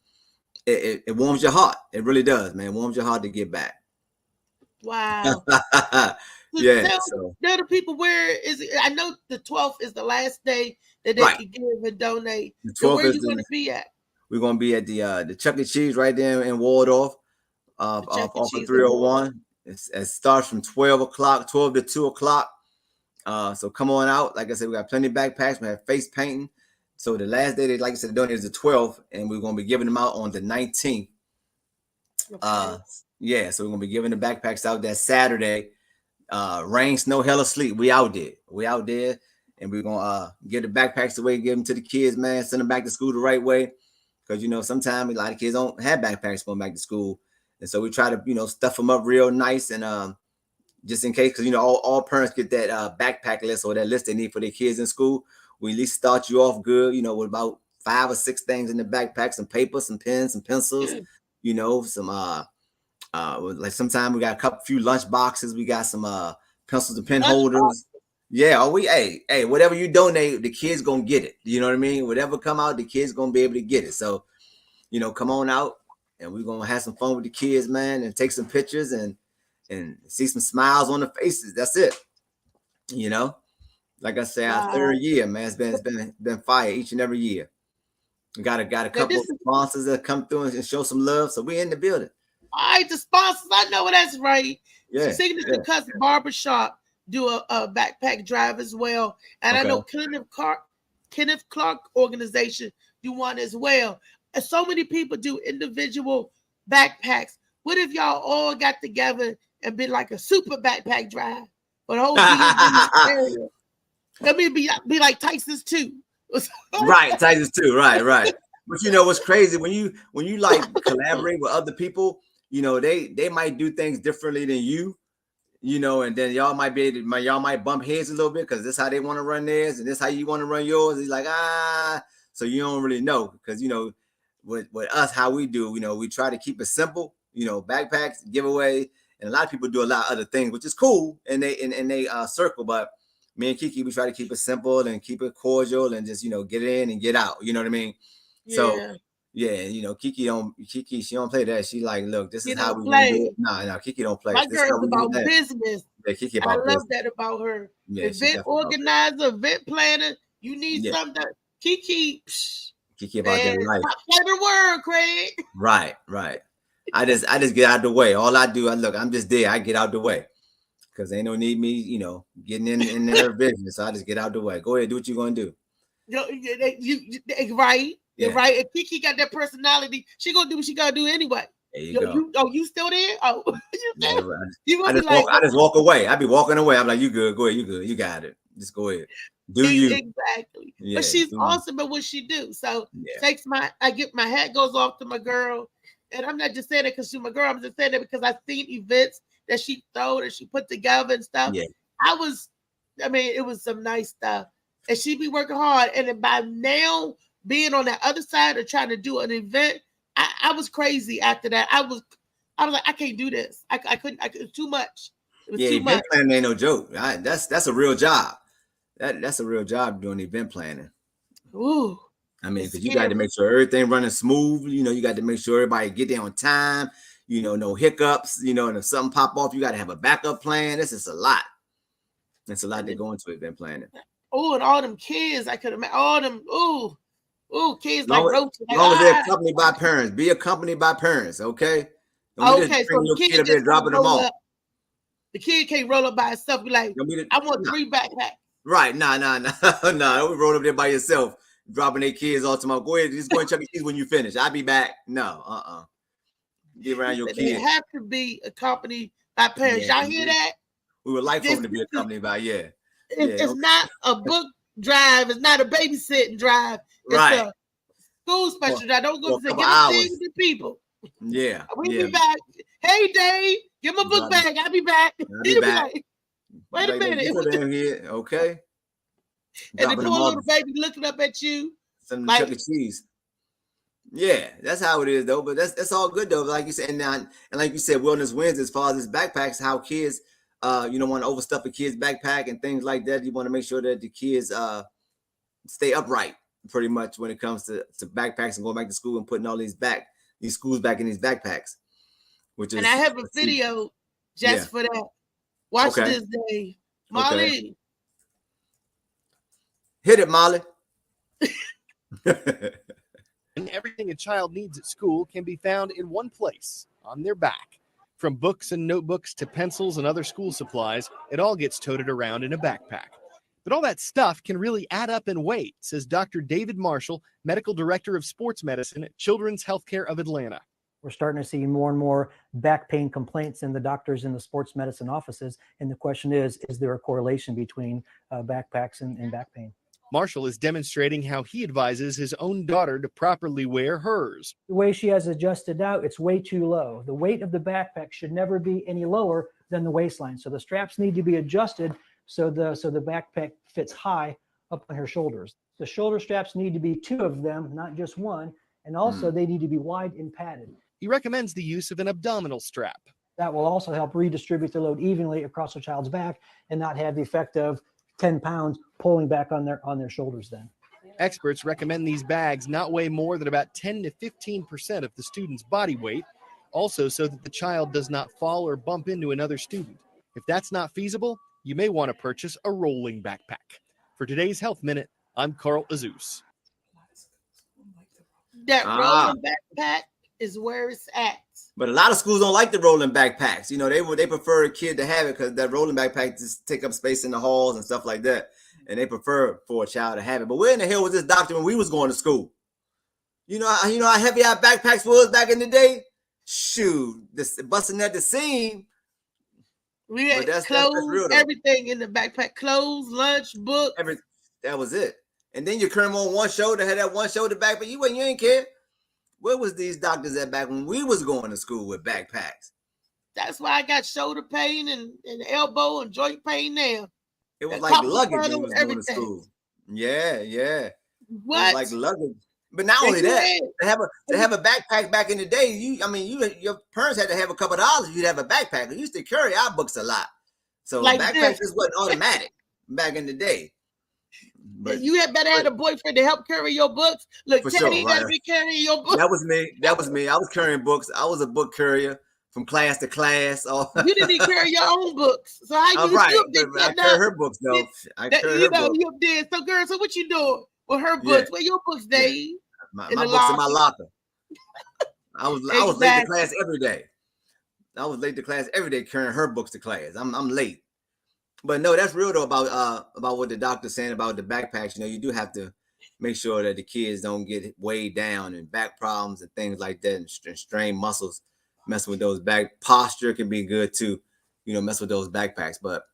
it warms your heart. It really does, man. It warms your heart to give back. Wow. Yeah. Tell the people where is it? I know the 12th is the last day that they can give and donate. The 12th so where is you going to be at? We're going to be at the Chuck E. Cheese right there in Waldorf, off of 301. It starts from 12 to 2 o'clock. So come on out. Like I said, we got plenty of backpacks. We have face painting. So the last day, like I said, the donate is the 12th, and we're going to be giving them out on the 19th. Okay. Yeah, so we're going to be giving the backpacks out that Saturday. Rain, snow, hell or sleep. We out there. And we're going to give the backpacks away, give them to the kids, man. Send them back to school the right way. Because, you know, sometimes a lot of kids don't have backpacks going back to school. And so we try to, you know, stuff them up real nice and just in case, because, you know, all parents get that backpack list or that list they need for their kids in school. We at least start you off good, you know, with about 5 or 6 things in the backpack, some paper, some pens, some pencils, you know, some like sometimes we got a few lunch boxes. We got some pencils and pen holders. Yeah, hey, whatever you donate, the kids gonna get it. You know what I mean? Whatever come out, the kids gonna be able to get it. So, you know, come on out and we're gonna have some fun with the kids, man, and take some pictures and see some smiles on the faces. That's it. You know, like I said, our 3rd year, man, it's been fire each and every year. We got a couple of sponsors that come through and show some love. So we're in the building. All right, the sponsors, I know that's right. Yeah. Signature Cuts Barbershop do a backpack drive as well. And I know Kenneth Clark organization do one as well. And so many people do individual backpacks. What if y'all all got together and been like a super backpack drive for the whole area? Let me be like Tyson's too. Right, Tyson's too. Right. But you know what's crazy when you like collaborate with other people, you know, they might do things differently than you know, and then y'all might bump heads a little bit because this is how they want to run theirs and this is how you want to run yours. It's like, so you don't really know because, you know, with us, how we do, you know, we try to keep it simple, you know, backpacks, giveaway, and a lot of people do a lot of other things, which is cool, and they circle, but me and Kiki, we try to keep it simple and keep it cordial and just, you know, get in and get out. You know what I mean? Yeah. So yeah, you know, Kiki, she don't play that. She like, look, this is how we do it. No, Kiki don't play. My girl's about business. Yeah, Kiki about business. I love that about her. Yeah, event organizer, event planner. You need something. Kiki about that life. Favorite word, Craig. Right. I just get out the way. All I do, I'm just there. I get out the way. Because they don't need me, you know, getting in their business. So I just get out the way. Go ahead, do what you're gonna do. Right. You're right. And Kiki got that personality. She gonna do what she gotta do anyway. There you go. You still there? Oh, I just walk away. I be walking away. I'm like, you good? Go ahead. You good? You got it. Just go ahead. Do you exactly? Yeah, but she's awesome at what she do. So my hat goes off to my girl, and I'm not just saying it because she's my girl. I'm just saying it because I've seen events that she throw and she put together and stuff. Yeah. It was some nice stuff. And she be working hard. And then by now being on that other side of trying to do an event, I was crazy after that. I was like, I can't do this. I couldn't, it was too much. It was too much. Event planning ain't no joke. That's a real job. That's a real job doing event planning. Ooh. I mean, because you got to make sure everything running smooth. You know, you got to make sure everybody get there on time. You know, no hiccups, you know, and if something pop off, you got to have a backup plan. This is a lot. It's a lot that go into event planning. Oh, and all them kids, I could imagine all them, kids like roaches. As long as they're accompanied by parents, be accompanied by parents, okay? Don't so the kid just dropping them off. The kid can't roll up by himself. Be like, I want 3 backpacks. Right, nah. Don't roll up there by yourself, dropping their kids all tomorrow. Go ahead, just go and check the keys when you finish. I'll be back. No, Get around your kids. They have to be accompanied by parents. Y'all hear that? We would like for them to be accompanied by, It's not a book drive. It's not a babysitting drive. It's a school special drive. Don't go say, get a thing to people. Yeah. We'll be back. Hey, Dave, give my book back. I'll be back. Be back. Wait a minute. Okay. And the poor little baby looking up at you. Some Chuck E. Cheese. Yeah, that's how it is though. But that's all good though. Like you said, and like you said, Wellness Wins as far as this backpacks, how kids, you don't want to overstuff a kid's backpack and things like that. You want to make sure that the kids stay upright, pretty much when it comes to backpacks and going back to school and putting all these schools back in these backpacks. And I have a video just for that. Watch Okay. this, Dave. Molly. Okay. Hit it, Molly. And everything a child needs at school can be found in one place, on their back. From books and notebooks to pencils and other school supplies, it all gets toted around in a backpack. But all that stuff can really add up in weight, says Dr. David Marshall, Medical Director of Sports Medicine at Children's Healthcare of Atlanta. We're starting to see more and more back pain complaints in the doctors in the sports medicine offices. And the question is there a correlation between backpacks and back pain? Marshall is demonstrating how he advises his own daughter to properly wear hers. The way she has adjusted out, it's way too low. The weight of the backpack should never be any lower than the waistline. So the straps need to be adjusted so the backpack fits high up on her shoulders. The shoulder straps need to be 2 of them, not just 1. And also they need to be wide and padded. He recommends the use of an abdominal strap. That will also help redistribute the load evenly across a child's back and not have the effect of 10 pounds pulling back on their shoulders then. Experts recommend these bags not weigh more than about 10 to 15% of the student's body weight, also so that the child does not fall or bump into another student. If that's not feasible, you may want to purchase a rolling backpack. For today's Health Minute, I'm Carl Azus. That rolling backpack is where it's at. But a lot of schools don't like the rolling backpacks. You know, they prefer a kid to have it because that rolling backpack just take up space in the halls and stuff like that. And they prefer for a child to have it. But where in the hell was this doctor when we was going to school? You know how heavy our backpacks was back in the day? Shoot, this busting at the seam. We had clothes, everything in the backpack. Clothes, lunch, books. That was it. And then you curl them on one shoulder, had that one shoulder backpack. You ain't care. Where was these doctors at back when we was going to school with backpacks? That's why I got shoulder pain and elbow and joint pain now. It was like luggage when we was going to school. Yeah. What? Like luggage. But not only that, to have a backpack back in the day, your parents had to have a couple of dollars. You'd have a backpack. We used to carry our books a lot. So like backpacks just wasn't automatic back in the day. But you had better have a boyfriend to help carry your books. Look, Teddy doesn't be carrying your books. That was me. I was carrying books. I was a book courier from class to class. You didn't even carry your own books. So how you I carry her books though. You did. So girl, so what you doing with her books? Where your books, Dave? My books in my locker. I was late to class every day. I was late to class every day carrying her books to class. I'm late. But no, that's real though about what the doctor's saying about the backpacks. You know, you do have to make sure that the kids don't get weighed down and back problems and things like that and strain muscles. Messing with those back posture can be good too. You know, mess with those backpacks, but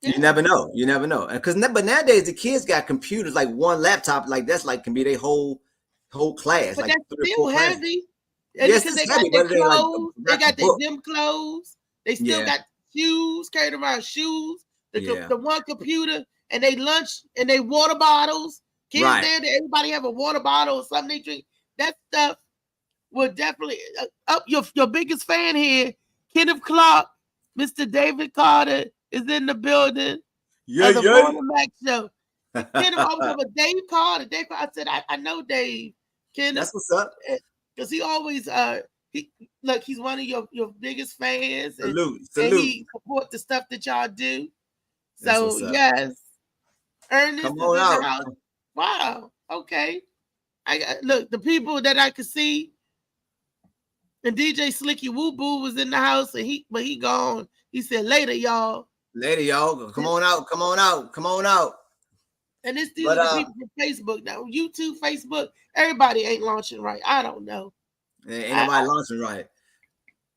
you never know. You never know. But nowadays the kids got computers, like one laptop, like that's like can be their whole class. But like that's still heavy. Yes, because they got their clothes, they got their gym clothes. They still got shoes, carried around shoes. The one computer and they lunch and they water bottles. Kids there, everybody have a water bottle or something they drink. That stuff will definitely up your biggest fan here, Kenneth Clark, Mr. David Carter is in the building. The Morning Mac Show. Kenneth, I was with Dave Carter. I said, I know Dave. Kenneth, that's what's up. Because he always he's one of your biggest fans. Salute. And he support the stuff that y'all do. So yes, Ernest is in the house. Wow. Okay. Look, the people that I could see, and DJ Slicky Woo Boo was in the house, and he gone. He said later, y'all. Later, y'all. Come on out. And these are the people from Facebook now. YouTube, Facebook, everybody ain't launching right. I don't know. Ain't nobody launching right.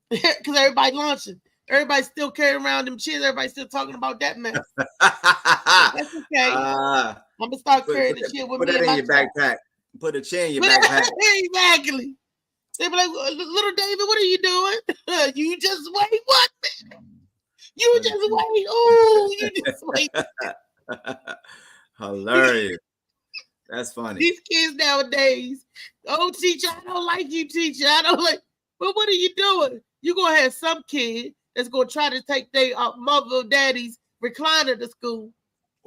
Because everybody launching. Everybody's still carrying around them chins. Everybody's still talking about that mess. That's okay. I'm gonna start carrying the shit with me. Put that in your backpack. Put a chain in your backpack. Exactly. They be like, little David, what are you doing? You just wait. What? You just wait. Oh, you just wait. Hilarious. That's funny. These kids nowadays. Oh, teacher, I don't like you, teacher. I don't like. But what are you doing? You're gonna have some kid that's gonna try to take their mother or daddy's recliner to school.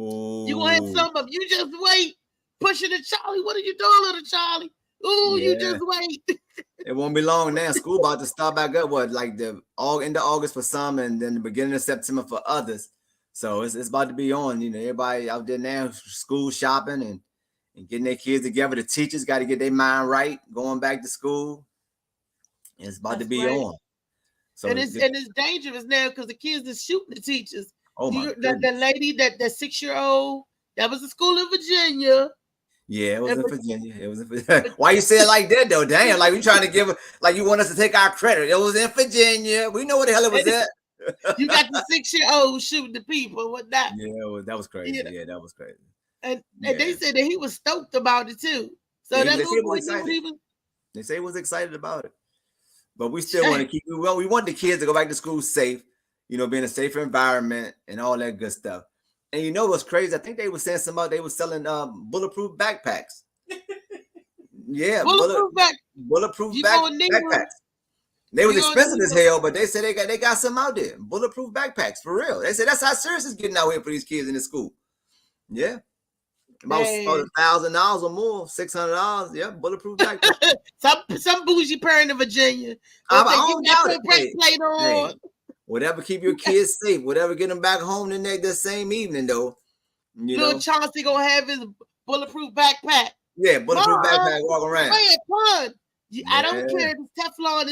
Ooh. You gonna have some of them. You just wait, pushing the Charlie. What are you doing, little Charlie? Ooh, you Yeah. just wait. It won't be long now. School about to start back up. What, like the all end of August for some, and then the beginning of September for others. So it's about to be on. You know, everybody out there now, school shopping and getting their kids together. The teachers got to get their mind right, going back to school. It's about to That's be right. on. So And it's dangerous now because the kids are shooting the teachers. oh my That lady, that 6-year-old, that was a school in Virginia. yeah, it was in Virginia. It was in Virginia. Why you say it like that though? Damn, like we trying to give like you want us to take our credit. It was in Virginia. We know what the hell it was at. You got the 6-year-old shooting the people. What that? Yeah, that was crazy. Yeah. Yeah, that was crazy. And they said that he was stoked about it too. So Yeah, that they say little boy he was knew what he excited. was. They say he was excited about it. But we still want to keep we want the kids to go back to school safe, you know, be in a safer environment and all that good stuff. And you know what's crazy? I think they were saying they were selling bulletproof backpacks. Yeah, bulletproof You backpacks. gonna need one. They was You gonna expensive need as one. hell, but they said they got some out there. Bulletproof backpacks for real. They said that's how serious it's getting out here for these kids in the school. Yeah. About Man. $1,000 or more, $600. Yeah, bulletproof backpack. Some bougie parent in Virginia. I They don't give doubt that it. break plate on. Hey, whatever keep your kids safe, whatever get them back home the same evening though. You Little know, Chauncey gonna have his bulletproof backpack. yeah, bulletproof Mom, backpack walking around. Play it fun. I don't Yeah. care if Teflon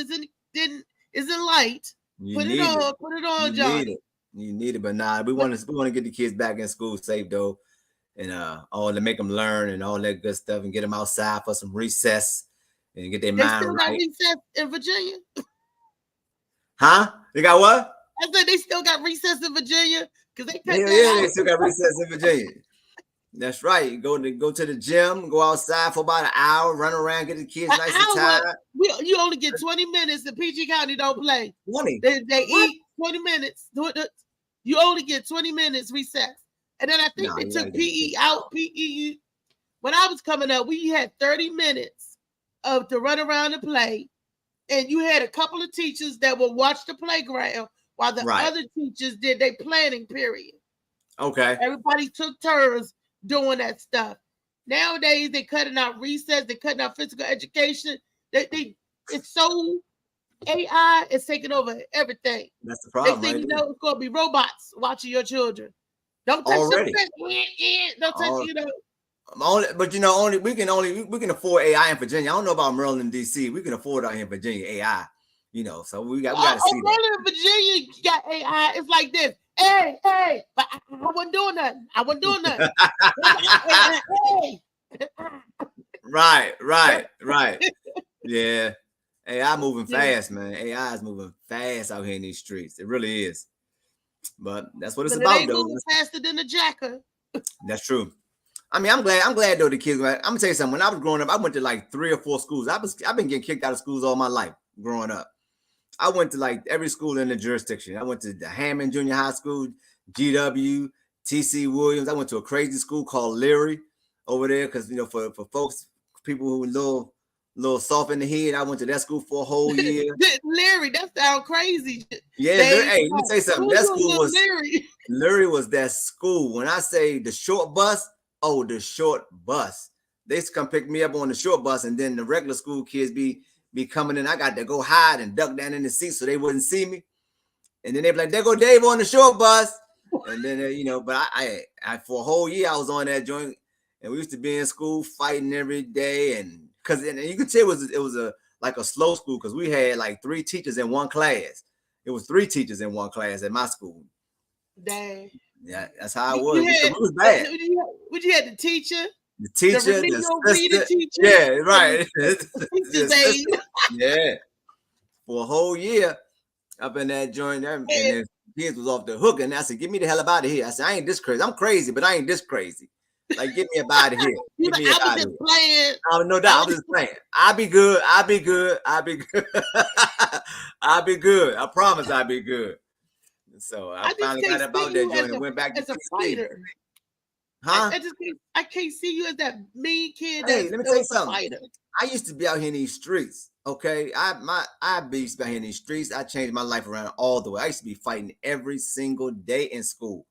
isn't light. You Put it need on. Put it on, Johnny. You need it, but nah, we want to get the kids back in school safe though, and all to make them learn and all that good stuff, and get them outside for some recess and get their They mind still got right. recess in Virginia. Huh? They got what? I said they still got recess in Virginia because they cut Yeah, that they out. still got recess in Virginia. That's right. You go to the gym, go outside for about an hour, run around, get the kids nice and tired. You only get 20 minutes in PG County. Don't play. 20. They eat 20 minutes. You only get 20 minutes recess. And then I think they took PE out. PE. When I was coming up, we had 30 minutes to run around and play. And you had a couple of teachers that would watch the playground while the other teachers did their planning period. Okay. Everybody took turns doing that stuff. Nowadays, they're cutting out recess. They're cutting out physical education. It's so AI is taking over everything. That's the problem. Next thing you know, it's going to be robots watching your children. Don't touch Already. Don't touch, you know. But you know, we can afford AI in Virginia. I don't know about Maryland, DC. We can afford out here in Virginia AI. You know, so we got to see that. Maryland, Virginia got AI. It's like this. Hey, but I wasn't doing nothing. Right. Yeah. AI moving fast, man. AI is moving fast out here in these streets. It really is. But that's what it's about, though. Moving faster than a jacker. That's true. I mean, I'm glad though the kids. I'm gonna tell you something. When I was growing up, I went to like 3 or 4 schools. I've been getting kicked out of schools all my life growing up. I went to like every school in the jurisdiction. I went to the Hammond Junior High School, GW, TC Williams. I went to a crazy school called Leary over there because, you know, for folks, people who were a little soft in the head, I went to that school for a whole year. Larry, that sounds crazy. Yeah, hey, let me say something. That school was Leary was that school. When I say the short bus, the short bus. They used to come pick me up on the short bus, and then the regular school kids be coming in. I got to go hide and duck down in the seat so they wouldn't see me. And then they be like, there go Dave on the short bus. And then, you know, but I for a whole year I was on that joint, and we used to be in school fighting every day. And because you could tell it was a slow school because we had like 3 teachers in one class. It was 3 teachers in one class at my school. Dang. Yeah, that's how it was. It was bad. Would you had the teacher? The teacher, the teacher. Yeah, right. Yeah. For a whole year up in that joint, and then kids was off the hook, and I said, "Get me the hell up out of here." I said, "I ain't this crazy. I'm crazy, but I ain't this crazy. Like, get me up out of here. Get me up out of here." Playing. No doubt. I'm just playing. I'll be good. I'll be good. I'll be good. I'll be good. I promise I'll be good. So I finally got about that joint and went back to a fighter. Huh? I can't see you as that mean kid. Hey, let me tell you something. I used to be out here in these streets. Okay, I used to be out here in these streets. I changed my life around all the way. I used to be fighting every single day in school.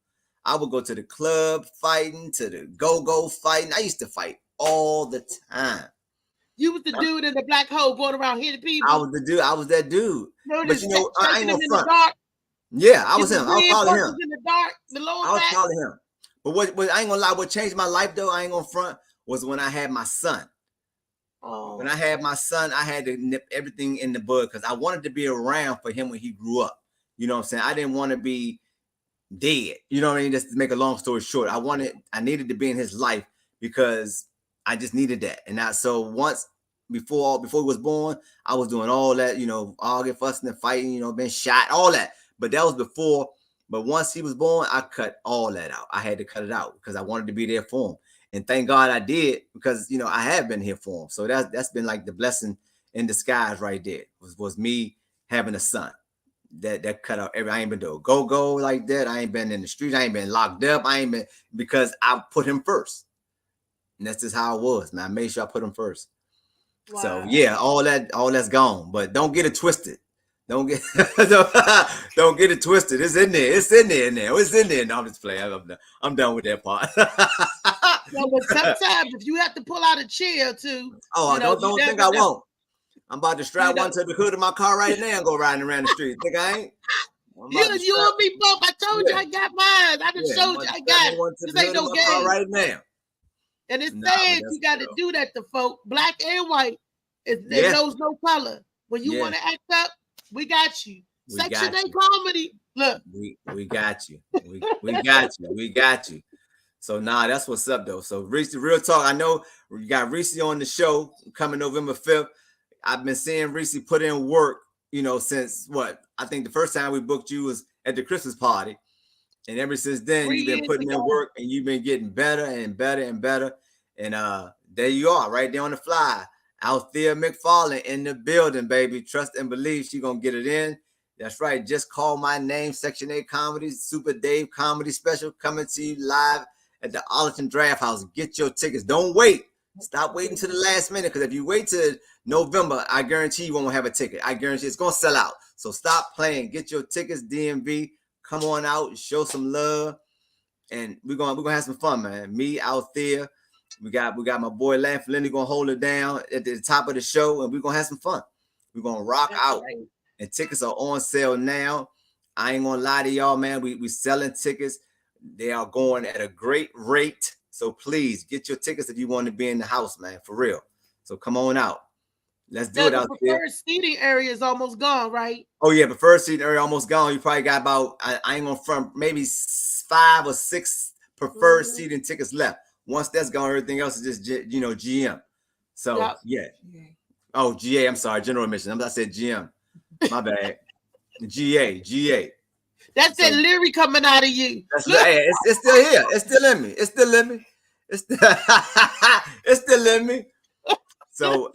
I would go to the club fighting, to the go-go fighting. I used to fight all the time. You was the dude in the black hole going around hitting people. I was the dude. I was that dude. But you know, I ain't gonna in front. the dark. Yeah, I was him. I was calling him. In the dark, the lower I was back. calling him. But what I ain't gonna lie, what changed my life though, I ain't gonna front, was when I had my son. Oh. When I had my son, I had to nip everything in the bud because I wanted to be around for him when he grew up. You know what I'm saying? I didn't want to be dead. You know what I mean? Just to make a long story short, I needed to be in his life because I just needed that. And so once before he was born, I was doing all that, you know, arguing, fussing and fighting, you know, being shot, all that. But that was before. But once he was born, I cut all that out. I had to cut it out because I wanted to be there for him. And thank God I did because, you know, I have been here for him. So that's been like the blessing in disguise right there was me having a son that cut out I ain't been doing go like that. I ain't been in the street. I ain't been locked up. I ain't been because I put him first. And that's just how it was, man. I made sure I put him first. Wow. So yeah, all that's gone. But don't get it twisted. Don't get it twisted. It's in there. It's in there now. It's in there. No, I'm just playing. I'm done with that part. No, but sometimes if you have to pull out a chair too. Oh, I don't think I won't. I'm about to strap one to the hood of my car right now and go riding around the street. Think I ain't? You and me both. I told you I got mine. I just showed you I got it. This ain't no game right now. And it says you got to do that to folk, black and white. It knows no color. When you want to act up, we got you. Section 8 comedy. Look, we got you. We got you. We got you. So that's what's up though. So Reese, real talk. I know we got Reese on the show coming November 5th. I've been seeing Reese put in work, you know, since what? I think the first time we booked you was at the Christmas party. And ever since then, you've been putting in work and you've been getting better and better and better. And there you are, right there on the fly. Althea McFarlane in the building, baby. Trust and believe she's going to get it in. That's right. Just call my name. Section 8 Comedy, Super Dave Comedy Special coming to you live at the Arlington Draft House. Get your tickets. Don't wait. Stop waiting to the last minute because if you wait till November, I guarantee you won't have a ticket. I guarantee it's going to sell out. So stop playing. Get your tickets, DMV. Come on out. Show some love. And we're gonna have some fun, man. Me, Althea. We got my boy Laugh Lenny gonna hold it down at the top of the show, and we're gonna have some fun. We're gonna rock out. And tickets are on sale now. I ain't gonna lie to y'all, man. We selling tickets. They are going at a great rate. So please get your tickets if you want to be in the house, man, for real. So come on out. Let's do it out there. The preferred seating area is almost gone, right? Oh yeah, the preferred seating area almost gone. You probably got about I ain't gonna front maybe 5 or 6 preferred seating tickets left. Once that's gone, everything else is just GM. So yeah. Oh, GA. I'm sorry, General Admission. I said GM. My bad. GA. That's that lyric coming out of you. It's still here. It's still in me. It's still in me. It's still in me. So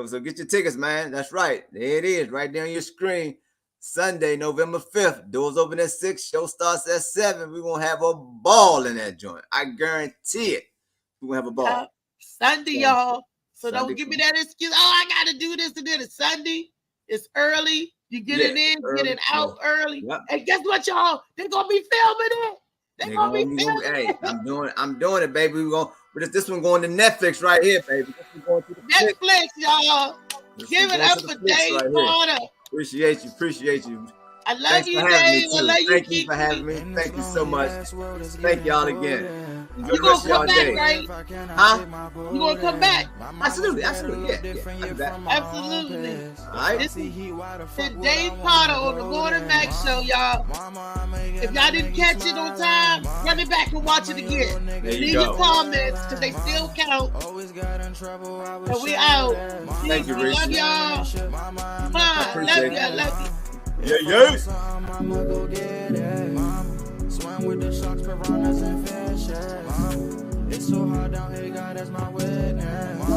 so get your tickets, man. That's right. There it is, right there on your screen. Sunday, November 5th. Doors open at 6. Show starts at 7. We're gonna have a ball in that joint. I guarantee it. We're gonna have a ball. Sunday, y'all. So don't give me that excuse. Oh, I gotta do this and then it's Sunday. It's early. You get it in, get it out early. Yep. And guess what, y'all? They're gonna be filming it. They're gonna be filming it. Hey, I'm doing it, baby. This one going to Netflix right here, baby. Netflix, y'all. Give it up for Dave Porter. Appreciate you. I love you, Dave. I love you. Thank you for having me. Thank you so much. Thank y'all again. You gonna come back, right? Huh? You gonna come back? Absolutely. Yeah. Absolutely. All right. This is Dave Porter on the Morning Mac Show, y'all. If y'all didn't catch it on time, run it back and watch it again. Leave your comments because they still count. And we out. Thank you, Rich. Love y'all. Come on. Love you. Yeah. I'ma go get it. Swim with the sharks, piranhas, and fishes. It's so hard down here, God, that's my witness.